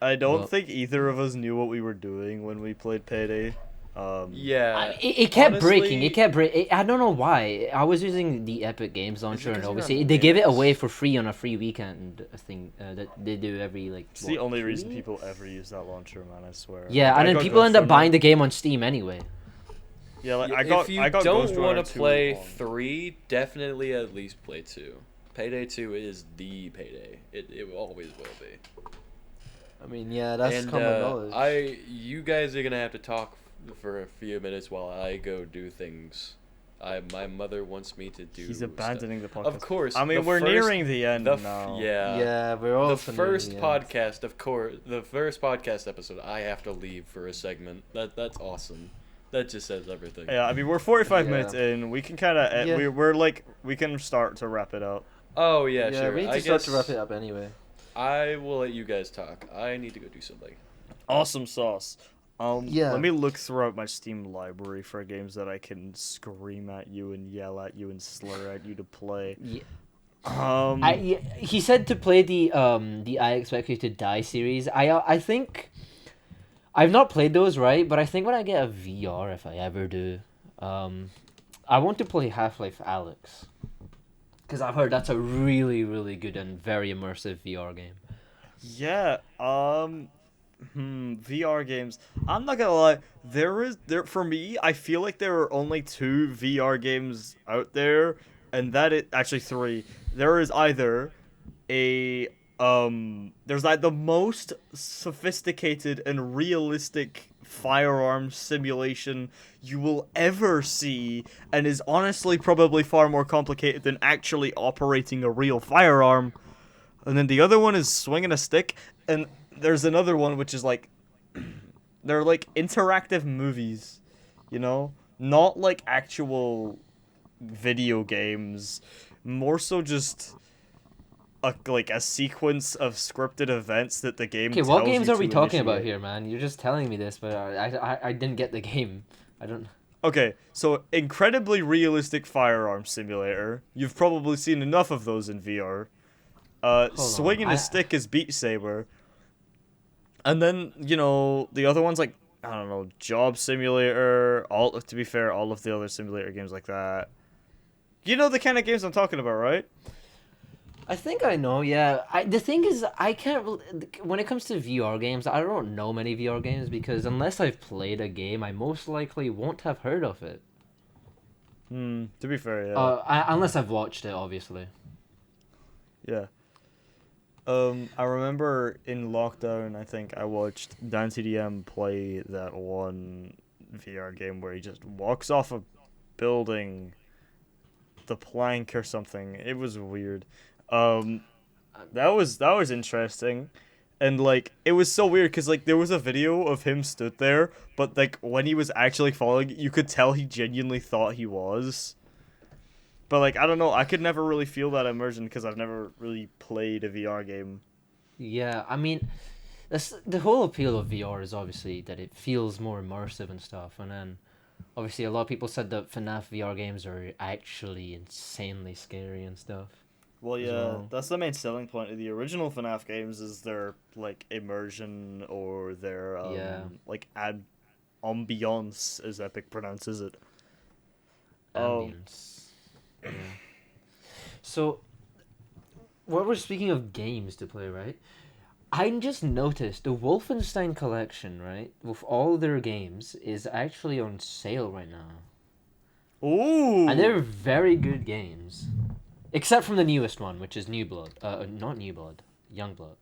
I don't Well- think either of us knew what we were doing when we played Payday. Yeah. It kept breaking. honestly- It kept breaking. I don't know why. I was using the Epic Games launcher, and because you're obviously on they give it Linux? away for free on a free weekend thing that they do every like. It's the what, only 2 reason weeks? people ever use that launcher, man. I swear. Yeah, Like, and I then got people end Ghost up buying Runner. the game on Steam anyway. Yeah, like If you I got don't Ghost want Runner to 2 play on. 3, definitely at least play 2. Payday 2 is the Payday. It always will be. I mean, yeah, that's And common knowledge. you guys are gonna have to talk for a few minutes while I go do things. My mother wants me to do. He's stuff. abandoning the podcast. Of course. I mean, the we're first- nearing the end the f- now. Yeah. Yeah, we're all The familiar, first yeah. podcast, of course, the first podcast episode, I have to leave for a segment. That's awesome. That just says everything. Yeah, I mean, we're 45 Yeah. minutes in. We can kind of Yeah. we're like we can start to wrap it up. Oh yeah, Yeah, sure. we need I to start guess to wrap it up anyway. I will let you guys talk. I need to go do something. Awesome sauce. Yeah. Let me look throughout my Steam library for games that I can scream at you and yell at you and slur at you to play. Yeah. He said to play the I Expect You to Die series. I think I've not played those, right? But I think when I get a VR, if I ever do, I want to play Half-Life Alyx. Because I've heard that's a really, really good and very immersive VR game. Yeah. VR games. I'm not gonna lie. There for me. I feel like there are only 2 VR games out there, and that is actually 3. There is either there's like the most sophisticated and realistic firearm simulation you will ever see, and is honestly probably far more complicated than actually operating a real firearm. And then the other one is swinging a stick, and there's another one which is like, they're like interactive movies, you know? Not like actual video games, more so just a sequence of scripted events that the game Okay, tells what games you are we to talking about initiate. here, man? You're just telling me this, but I didn't get the game. I don't. Okay, so incredibly realistic firearm simulator. You've probably seen enough of those in VR. Hold on. Swinging a stick is Beat Saber. And then, the other one's like, I don't know, Job Simulator. To be fair, all of the other simulator games like that. You know the kind of games I'm talking about, right? I think I know. Yeah. The thing is, I can't. When it comes to VR games, I don't know many VR games because unless I've played a game, I most likely won't have heard of it. To be fair, yeah. Unless I've watched it, obviously. Yeah. I remember in lockdown, I think I watched Dan TDM play that one VR game where he just walks off a building, the plank or something. It was weird. That was interesting, and like it was so weird because like there was a video of him stood there, but like when he was actually falling, you could tell he genuinely thought he was. But like I don't know, I could never really feel that immersion because I've never really played a VR game. Yeah, I mean, that's the whole appeal of VR is obviously that it feels more immersive and stuff, and then obviously a lot of people said that FNAF VR games are actually insanely scary and stuff. Well, As yeah, well. that's the main selling point of the original FNAF games is their like immersion or their Yeah. like ad ambiance, as Epic pronounces it. Um, Ambience. Yeah. So, what we're speaking of games to play, right? I just noticed the Wolfenstein collection, right, with all their games, is actually on sale right now. And they're ooh, very good games. Except from the newest one, which is New Blood. Not New Blood. Young Blood.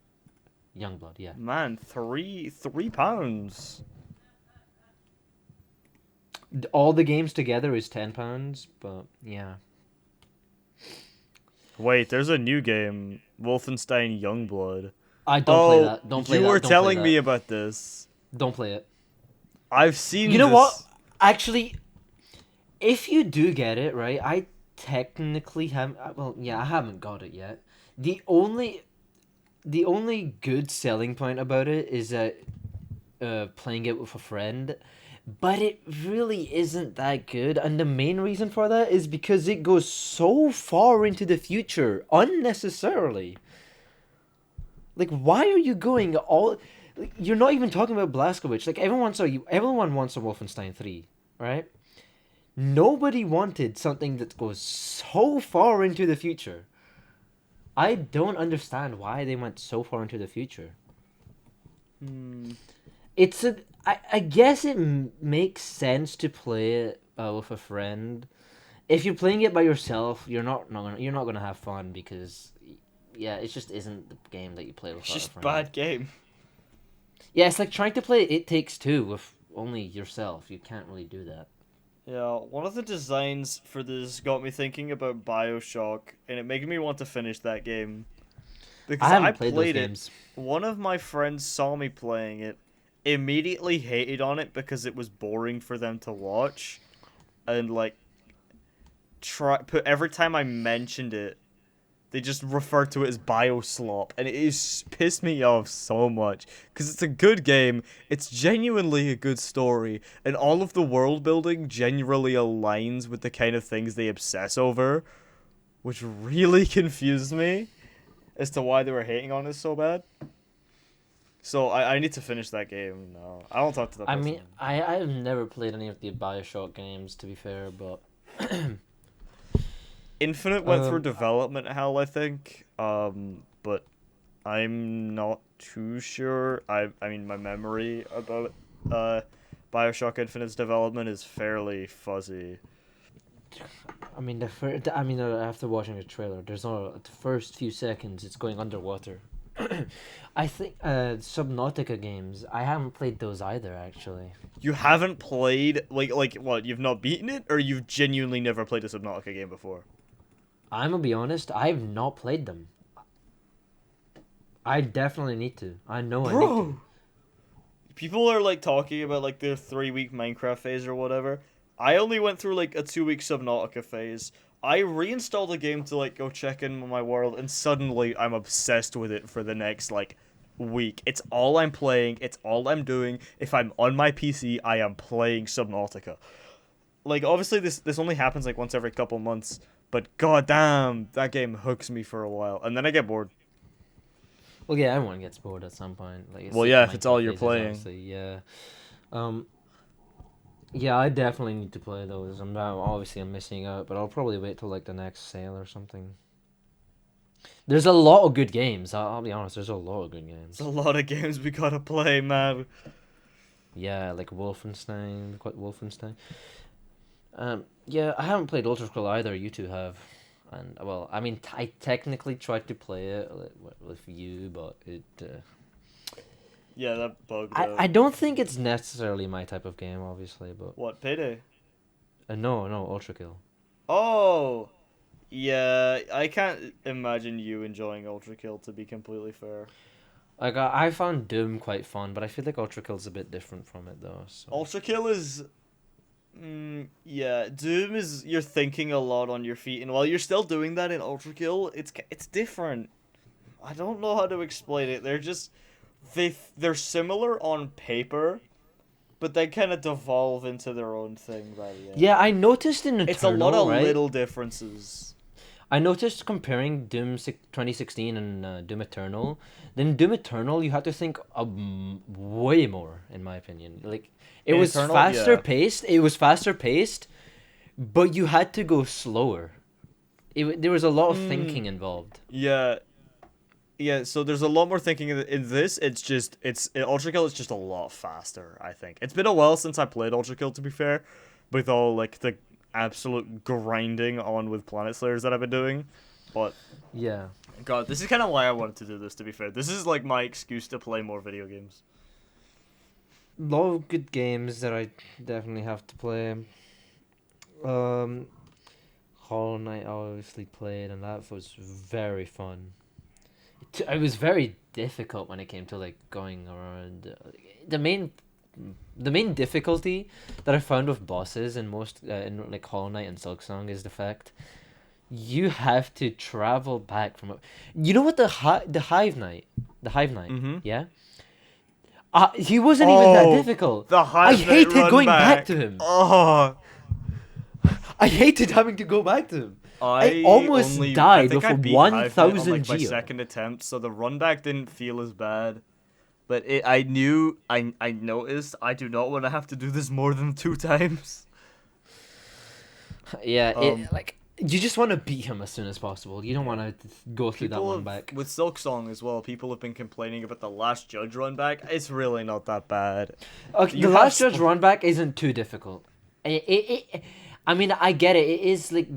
Young Blood, yeah. man, £3. All the games together is £10, but yeah. Wait, there's a new game, Wolfenstein Youngblood. I don't play Oh, that. Don't play you were that. Don't play telling me that. about this. Don't play it. I've You seen know what? this. Actually, if you do get it, right, I technically haven't. Well, yeah, I haven't got it yet. The only, the only good selling point about it is that playing it with a friend, but it really isn't that good. And the main reason for that is because it goes so far into the future unnecessarily. Like, why are you going all? Like, you're not even talking about Blazkowicz. Like, everyone wants a Wolfenstein 3, right? Nobody wanted something that goes so far into the future. I don't understand why they went so far into the future. Hmm. I guess it makes sense to play it with a friend. If you're playing it by yourself, you're not gonna have fun because yeah, it just isn't the game that you play with It's a just friend. bad game. Yeah, it's like trying to play It Takes Two with only yourself. You can't really do that. Yeah, one of the designs for this got me thinking about BioShock, and it made me want to finish that game. I Because I haven't played those played it, games. one of my friends saw me playing it, immediately hated on it because it was boring for them to watch, and like, every time I mentioned it, they just refer to it as Bioslop, and it is pissed me off so much because it's a good game. It's genuinely a good story, and all of the world building genuinely aligns with the kind of things they obsess over, which really confused me as to why they were hating on it so bad. So I need to finish that game now. I don't talk to that I person. mean, I've never played any of the BioShock games to be fair, but Infinite went through um, development hell, I think. But I'm not too sure. I mean, my memory about Bioshock Infinite's development is fairly fuzzy. I mean after watching the trailer, there's no the first few seconds it's going underwater. I think Subnautica games. I haven't played those either, actually. You haven't played like what? You've not beaten it, or you've genuinely never played a Subnautica game before? I'm gonna be honest. I've not played them. I definitely need to. I know I need to. People are like talking about like their 3-week Minecraft phase or whatever. I only went through like a 2-week Subnautica phase. I reinstalled the game to like go check in my world, and suddenly I'm obsessed with it for the next like week. It's all I'm playing. It's all I'm doing. If I'm on my PC, I am playing Subnautica. Like obviously this only happens like once every couple months, but goddamn, that game hooks me for a while, and then I get bored. Well, yeah, everyone gets bored at some point. Like, Well, yeah, if it's all you're playing. Yeah. Um. Yeah, I definitely need to play those. I'm missing out, but I'll probably wait till like the next sale or something. There's a lot of good games. I'll be honest. There's a lot of good games. There's a lot of games we gotta play, man. Yeah, like Wolfenstein. Yeah, I haven't played Ultra Scroll either. You two have, and well, I mean, I technically tried to play it with you, but it. Yeah, that bugged I out. I don't think it's necessarily my type of game, obviously, but What, Payday? no, Ultra Kill. Oh! Yeah, I can't imagine you enjoying Ultra Kill, to be completely fair. Like I found Doom quite fun, but I feel like Ultra Kill's a bit different from it though. So. Ultra Kill is... yeah, Doom is... You're thinking a lot on your feet, and while you're still doing that in Ultra Kill, it's different. I don't know how to explain it. They're just... They're similar on paper, but they kind of devolve into their own thing by the end. Yeah, I noticed in Eternal, It's a lot of right? little differences. I noticed comparing Doom 2016 and Doom Eternal. Then Doom Eternal, you had to think way more, in my opinion. Like it was Eternal, faster yeah. paced. It was faster paced, but you had to go slower. There was a lot of thinking involved. Yeah. Yeah, so there's a lot more thinking in this. Ultra Kill is just a lot faster, I think. It's been a while since I played Ultra Kill, to be fair, with all like the absolute grinding on with Planet Slayers that I've been doing. But Yeah. God, this is kind of why I wanted to do this, to be fair. This is like my excuse to play more video games. A lot of good games that I definitely have to play. Hollow Knight I obviously played, and that was very fun. It was very difficult when it came to like going around. The main difficulty that I found with bosses in most in like Hollow Knight and Silksong is the fact you have to travel back from. You know what the Hive Knight, Mm-hmm. yeah. He wasn't even that difficult. The I Hive Knight hated run going back back to him. Oh, I hated having to go back to him. I almost only, died I think I with beat Hive Knight on 1,000 like my geo. second attempt, so the run back didn't feel as bad. But I noticed I do not want to have to do this more than 2 times. Yeah, like you just want to beat him as soon as possible. You don't want to go through that one back. With Silksong as well, people have been complaining about the Last Judge run back. It's really not that bad. Okay, You the have Last Judge run back isn't too difficult. I mean, I get it. It is like,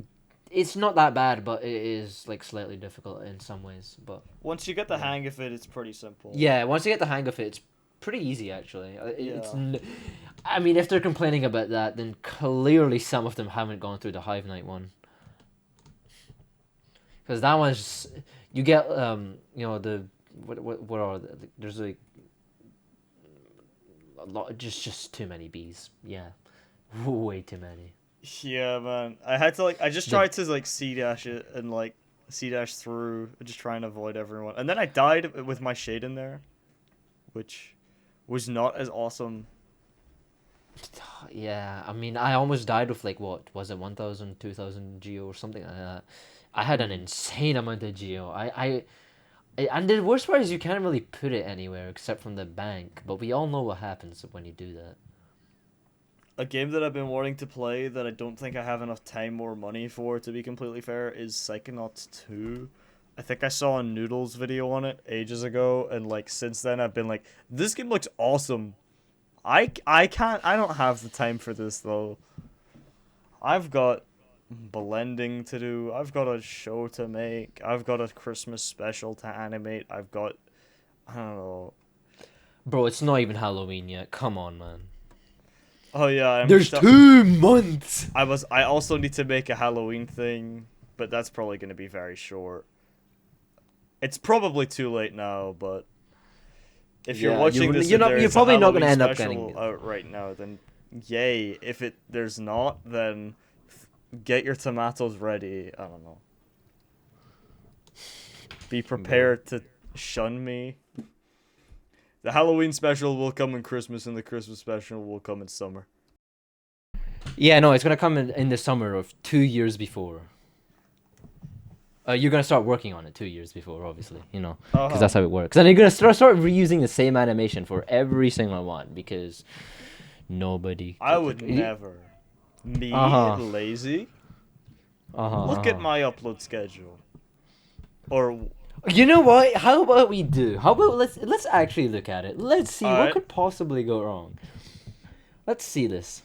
it's not that bad, but it is like slightly difficult in some ways. But Once you get the hang of it, it's pretty simple. yeah, once you get the hang of it, it's pretty easy actually. Yeah. I mean, if they're complaining about that, then clearly some of them haven't gone through the Hive Knight one. Because that one's just, you get you know the what are the, there's like a lot, just too many bees. Yeah, way too many. Yeah, man. I just tried to like C dash it and like C dash through, just trying to avoid everyone. And then I died with my shade in there, which was not as awesome. Yeah, I mean, I almost died with like what was it, 1,000, 2,000 geo or something like that. I had an insane amount of geo. And the worst part is you can't really put it anywhere except from the bank. But we all know what happens when you do that. A game that I've been wanting to play that I don't think I have enough time or money for, to be completely fair, is Psychonauts 2. I think I saw a Noodles video on it ages ago, and like since then I've been like, this game looks awesome. I don't have the time for this though. I've got blending to do. I've got a show to make. I've got a Christmas special to animate. I've got I don't know. Bro, it's not even Halloween yet. Come on, man. Oh yeah, There's 2 months. I also need to make a Halloween thing, but that's probably going to be very short. It's probably too late now, but if you're watching this, you're probably not going to end up getting getting out right now, then yay. If there's not, then get your tomatoes ready. I don't know. Be prepared to shun me. The Halloween special will come in Christmas, and the Christmas special will come in summer. Yeah, no, it's gonna come in the summer of 2 years before. You're gonna start working on it 2 years before, obviously, you know, because that's how it works. And you're gonna start reusing the same animation for every single one because nobody. I would never. Me, lazy. Look at my upload schedule. Or. You know what? How about we do? How about let's actually look at it. Let's see what could possibly go wrong. Let's see this.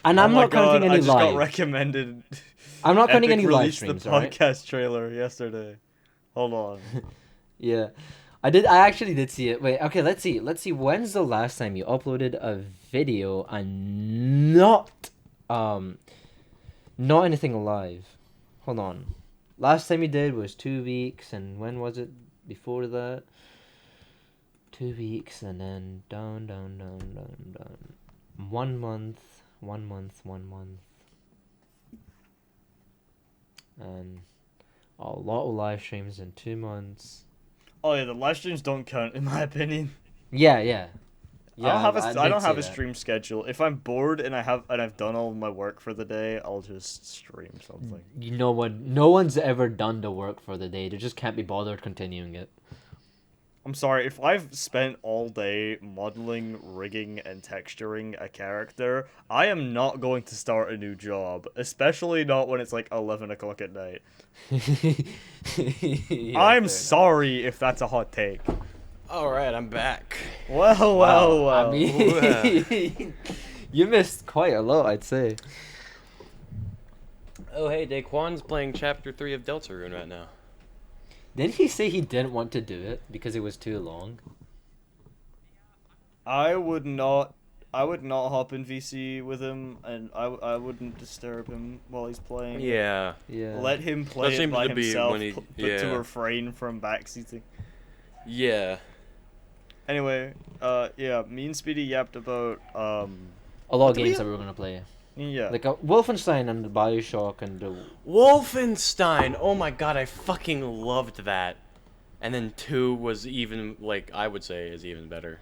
And I'm not counting any live. I just got recommended. I'm not counting any live streams. The podcast trailer yesterday. Hold on. Yeah, I actually did see it. Wait. Okay. Let's see. When's the last time you uploaded a video and not anything live? Hold on. Last time you did was 2 weeks, and when was it before that? 2 weeks, and then down. 1 month. And a lot of live streams in 2 months. Oh yeah, the live streams don't count in my opinion. Yeah. I don't have a stream schedule. If I'm bored and I've done all my work for the day, I'll just stream something. You know what? No one's ever done the work for the day. They just can't be bothered continuing it. I'm sorry, if I've spent all day modeling, rigging, and texturing a character, I am not going to start a new job, especially not when it's like 11 o'clock at night. Yeah, I'm sorry if that's a hot take. Alright, I'm back. Well. I mean, you missed quite a lot, I'd say. Oh, hey, Daquan's playing Chapter 3 of Deltarune right now. Didn't he say he didn't want to do it because it was too long? I would not hop in VC with him, and I wouldn't disturb him while he's playing. Yeah. Let him play it by himself, but to refrain from backseating. Yeah. Anyway, me and Speedy yapped about a lot of games that we were gonna play. Yeah. Like Wolfenstein and the Bioshock and the... Wolfenstein! Oh my god, I fucking loved that. And then 2 was even, like, I would say is even better.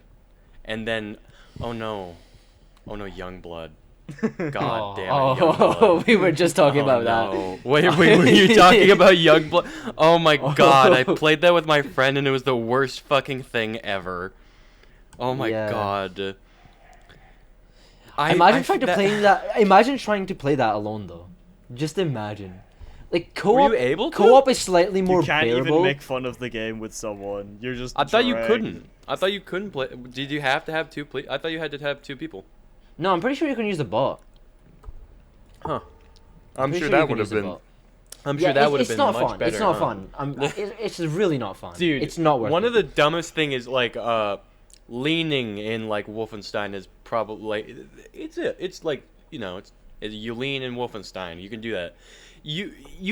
And then, oh no, Youngblood. God damn it, Youngblood. We were just talking about that. Wait, were you talking about Youngblood? Oh my god, I played that with my friend and it was the worst fucking thing ever. Oh my god. Imagine trying to play that alone though. Just imagine. Like co-op. Were you able to? Co-op is slightly more bearable. You can't even make fun of the game with someone. You're just. I thought you couldn't. I thought you couldn't play. Did you have to have two? I thought you had to have 2 people. No, I'm pretty sure you can use the bot. Huh. I'm sure that would have been. I'm sure that would have been much better. It's not fun. It's really not fun. Dude, it's not worth it. One of the dumbest thing is like leaning in like Wolfenstein is probably it's like, you know, you lean in Wolfenstein. You can do that. You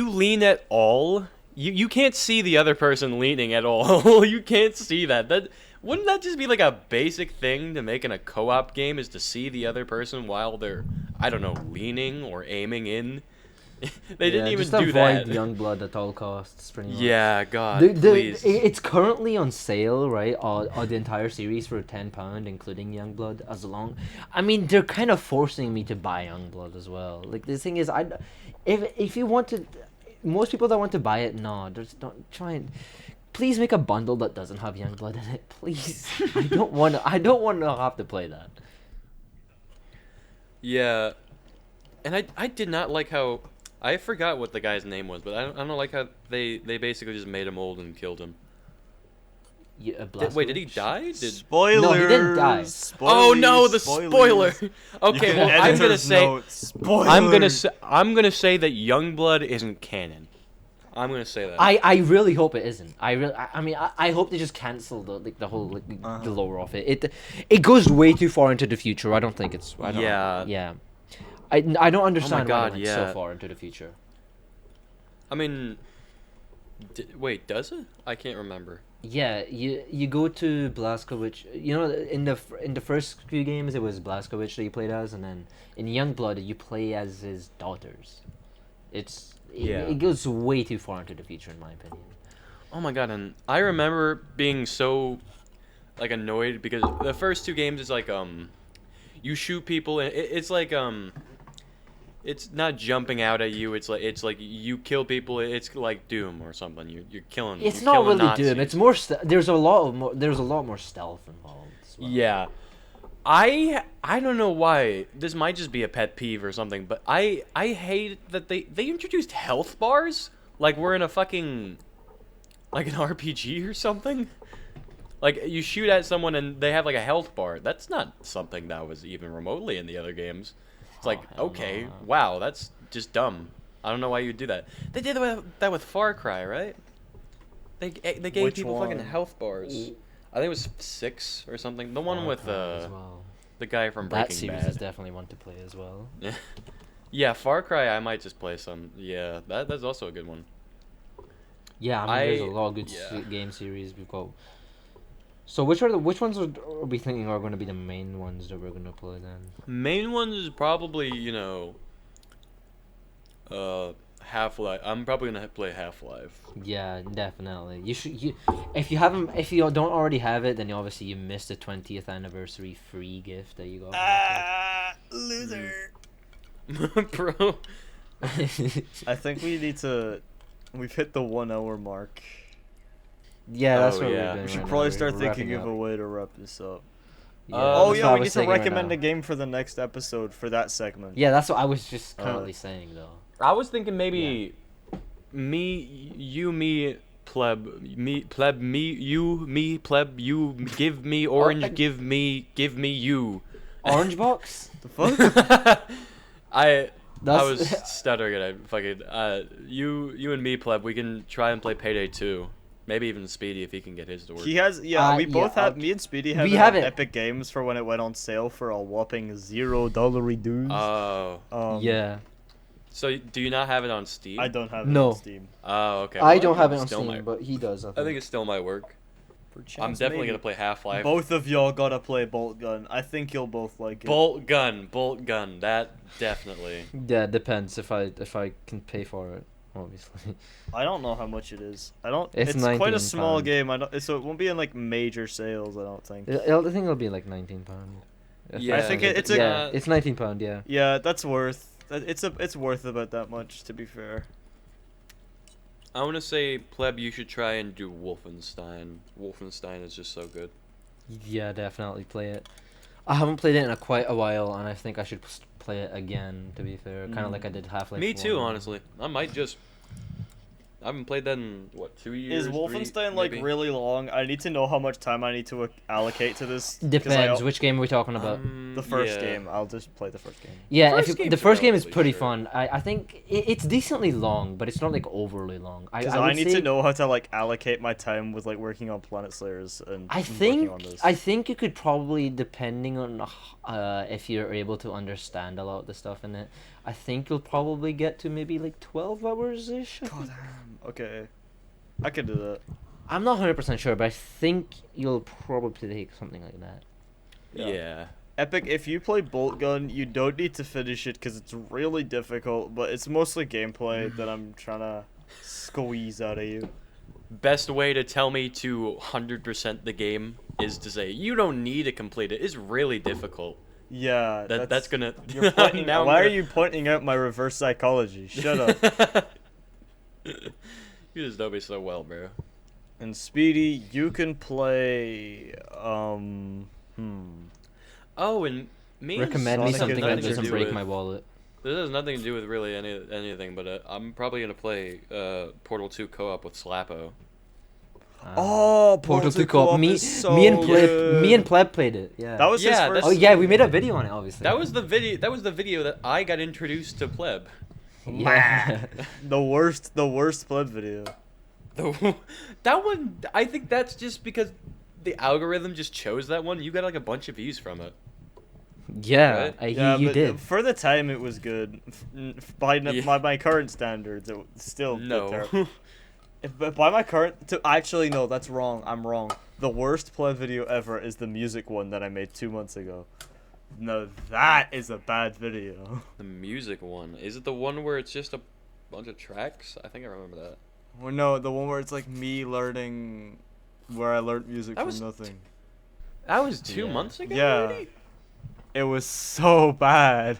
lean at all. You can't see the other person leaning at all. You can't see that. Wouldn't that just be like a basic thing to make in a co-op game, is to see the other person while they're, I don't know, leaning or aiming in? They didn't even do that. Just avoid Youngblood at all costs, pretty much. Yeah, God, please. It's currently on sale, right? On the entire series for £10, including Youngblood. I mean, they're kind of forcing me to buy Youngblood as well. Like, the thing is, if you want to, most people that want to buy it, no, just don't try and. Please make a bundle that doesn't have Youngblood in it, please. I don't want to have to play that. Yeah, and I did not like how, I forgot what the guy's name was, but I don't like how they basically just made him old and killed him. Yeah, wait, did he die? Spoilers. No, he didn't die. Oh no, the spoiler. Okay, well, I'm gonna say that Youngblood isn't canon. I'm gonna say that. I really hope it isn't. I hope they just cancel the whole the lore of it. It goes way too far into the future. I don't think it's. Yeah. I don't understand why it went so far into the future. I mean, wait, does it? I can't remember. Yeah, you go to Blazkowicz. You know, in the first few games it was Blazkowicz that you played as, and then in Youngblood you play as his daughters. It goes way too far into the future in my opinion. Oh my god, and I remember being so like annoyed because the first 2 games is like you shoot people and it's like it's not jumping out at you. It's like you kill people. It's like Doom or something. You're killing. It's you're not really Nazis. Doom. It's more. There's a lot more stealth involved. As well. Yeah, I don't know why. This might just be a pet peeve or something, but I hate that they introduced health bars like we're in a fucking like an RPG or something. Like you shoot at someone and they have like a health bar. That's not something that was even remotely in the other games. It's like, okay, wow, that's just dumb. I don't know why you'd do that. They did that with Far Cry, right? They gave Which people one? fucking health bars. I think it was 6 or something. The one with as well. the guy from That Breaking series Bad. is definitely one to play as well. Yeah, Far Cry. I might just play some. Yeah, that's also a good one. Yeah, I mean, there's a lot of good game series we've got. So which ones are we thinking are going to be the main ones that we're going to play then? Main ones is probably Half-Life. I'm probably gonna play Half-Life. Yeah, definitely. If you don't already have it, then obviously you missed the 20th anniversary free gift that you got. Loser. Bro. I think we've hit the 1 hour mark. Yeah, that's Oh, what yeah. we're doing. We should right probably now. start We're thinking wrapping of up. a way to wrap this up. Yeah, Oh that's yeah, what I we was get to thinking right recommend now. a game for the next episode for that segment. Yeah, that's what I was just currently saying though. I was thinking maybe me, pleb, you, give me orange, give me you. Orange box? The fuck? I That's- was stuttering and I fucking you and me, pleb, we can try and play Payday 2. Maybe even Speedy if he can get his to work. He has, we both have. Me and Speedy have, we have it. Epic Games for when it went on sale for a whopping $0 dues. Oh. Yeah. So do you not have it on Steam? I don't have it No. on Steam. Oh, okay. I Well, don't have it it on still Steam, might- but he does. I think it still might work. I'm definitely gonna play Half-Life. Both of y'all gotta play Bolt Gun. I think you'll both like it. Bolt gun. That definitely. Yeah, it depends if I can pay for it, obviously. I don't know how much it is. I don't. It's It's quite a £19. small game. I don't. So it won't be in like major sales. I don't think. I think it'll be like £19. Yeah, I think it's a. Yeah, it's £19. Yeah. Yeah, that's worth. It's worth about that much, to be fair. I want to say, Pleb, you should try and do Wolfenstein. Wolfenstein is just so good. Yeah, definitely play it. I haven't played it in quite a while, and I think I should play it again. To be fair, kind of like I did Half-Life. Me too, 1. honestly. I might just. I haven't played that in what 2 years. Is Wolfenstein 3, like maybe? really long? I need to know how much time I need to allocate to this. 'cause Depends. Which game are we talking about? The first yeah. game. I'll just play the first game. Yeah, First the game's first game is relatively pretty short. fun. I think it's decently long, but it's not like overly long. Because I I would need say, to know how to like allocate my time with like working on Planet Slayers and I working think on this. I think you could probably, depending on if you're able to understand a lot of the stuff in it, I think you'll probably get to maybe like 12 hours ish. God damn. Okay, I could do that. I'm not 100% sure, but I think you'll probably take something like that. Yeah. Epic, if you play Bolt Gun, you don't need to finish it because it's really difficult, but it's mostly gameplay that I'm trying to squeeze out of you. Best way to tell me to 100% the game is to say you don't need to complete it. It's really difficult. Yeah, That's gonna. You're pointing, Now I'm why are gonna- you pointing out my reverse psychology? Shut up. You just know me so well, bro. And Speedy, you can play. Oh, and me and Recommend me Sonic something that Adventure doesn't do break with- my wallet. This has nothing to do with really anything, but I'm probably gonna play Portal 2 co-op with Slappo. Oh, Portal 2 Co-op Co-op. Me is so and good. Pleb played it. Yeah. That was his Yeah, first. Oh yeah, we made a video on it, obviously. That was the video. That was the video that I got introduced to Pleb. Yeah. The worst Pleb video. That one, I think that's just because the algorithm just chose that one. You got like a bunch of views from it. Yeah, Right? you but did. for the time it was good. By my current standards, it was still No. terrible. But by my current, actually no, that's wrong. I'm wrong. The worst Pleb video ever is the music one that I made 2 months ago. No, that is a bad video. The music one. Is it the one where it's just a bunch of tracks? I think I remember that. Well, no, the one where it's like me learning, where I learned music That from was nothing. That was 2 Yeah. months ago Yeah. already? It was so bad.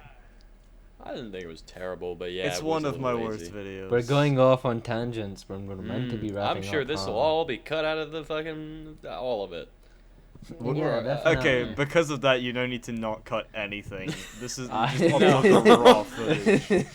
I didn't think it was terrible, but yeah. It's it was one a of my little worst lazy. videos. We're going off on tangents, but we're meant to be wrapping I'm sure up, this will huh? all be cut out of the fucking all of it. Yeah, definitely. Okay, because of that, you don't need to not cut anything. This is just I- upload the raw footage.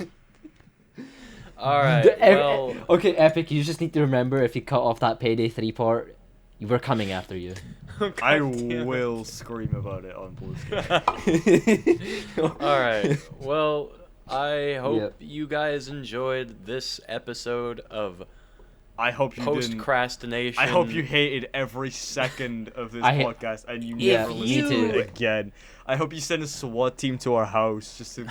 All right. Well, Okay, Epic, you just need to remember if you cut off that Payday 3 part, we're coming after you. I God damn it. will scream about it on postCrastination. All right. Well, I hope Yep. you guys enjoyed this episode of I hope you didn't. postCrastination. I hope you hated every second of this I ha- podcast and you Yeah, never me listen to too. it again. I hope you send a SWAT team to our house just to.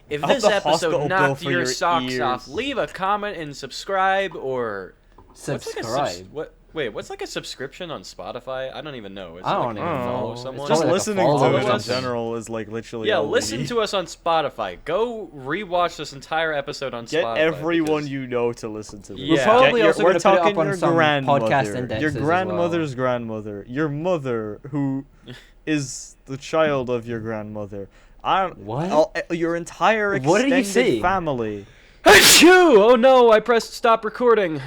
If I hope this the hospital episode bill knocked for your your socks ears. off, leave a comment and subscribe or What's like a Subscribe. what's like a subscription on Spotify? I don't even know. Is I it don't like even know. follow It's someone? Just probably like a listening follow to or it in something. general is like literally. Yeah, all we listen need. to us on Spotify. Go rewatch this entire episode on Get Spotify. everyone because- you know to listen to this. We're We're Yeah. probably Get also we're going to put it talking up on your some grandmother, podcast indexes your as well. grandmother's grandmother, your mother who is the child of your grandmother. What? Your entire What are you extended saying? family. Achoo! Oh no! I pressed stop recording.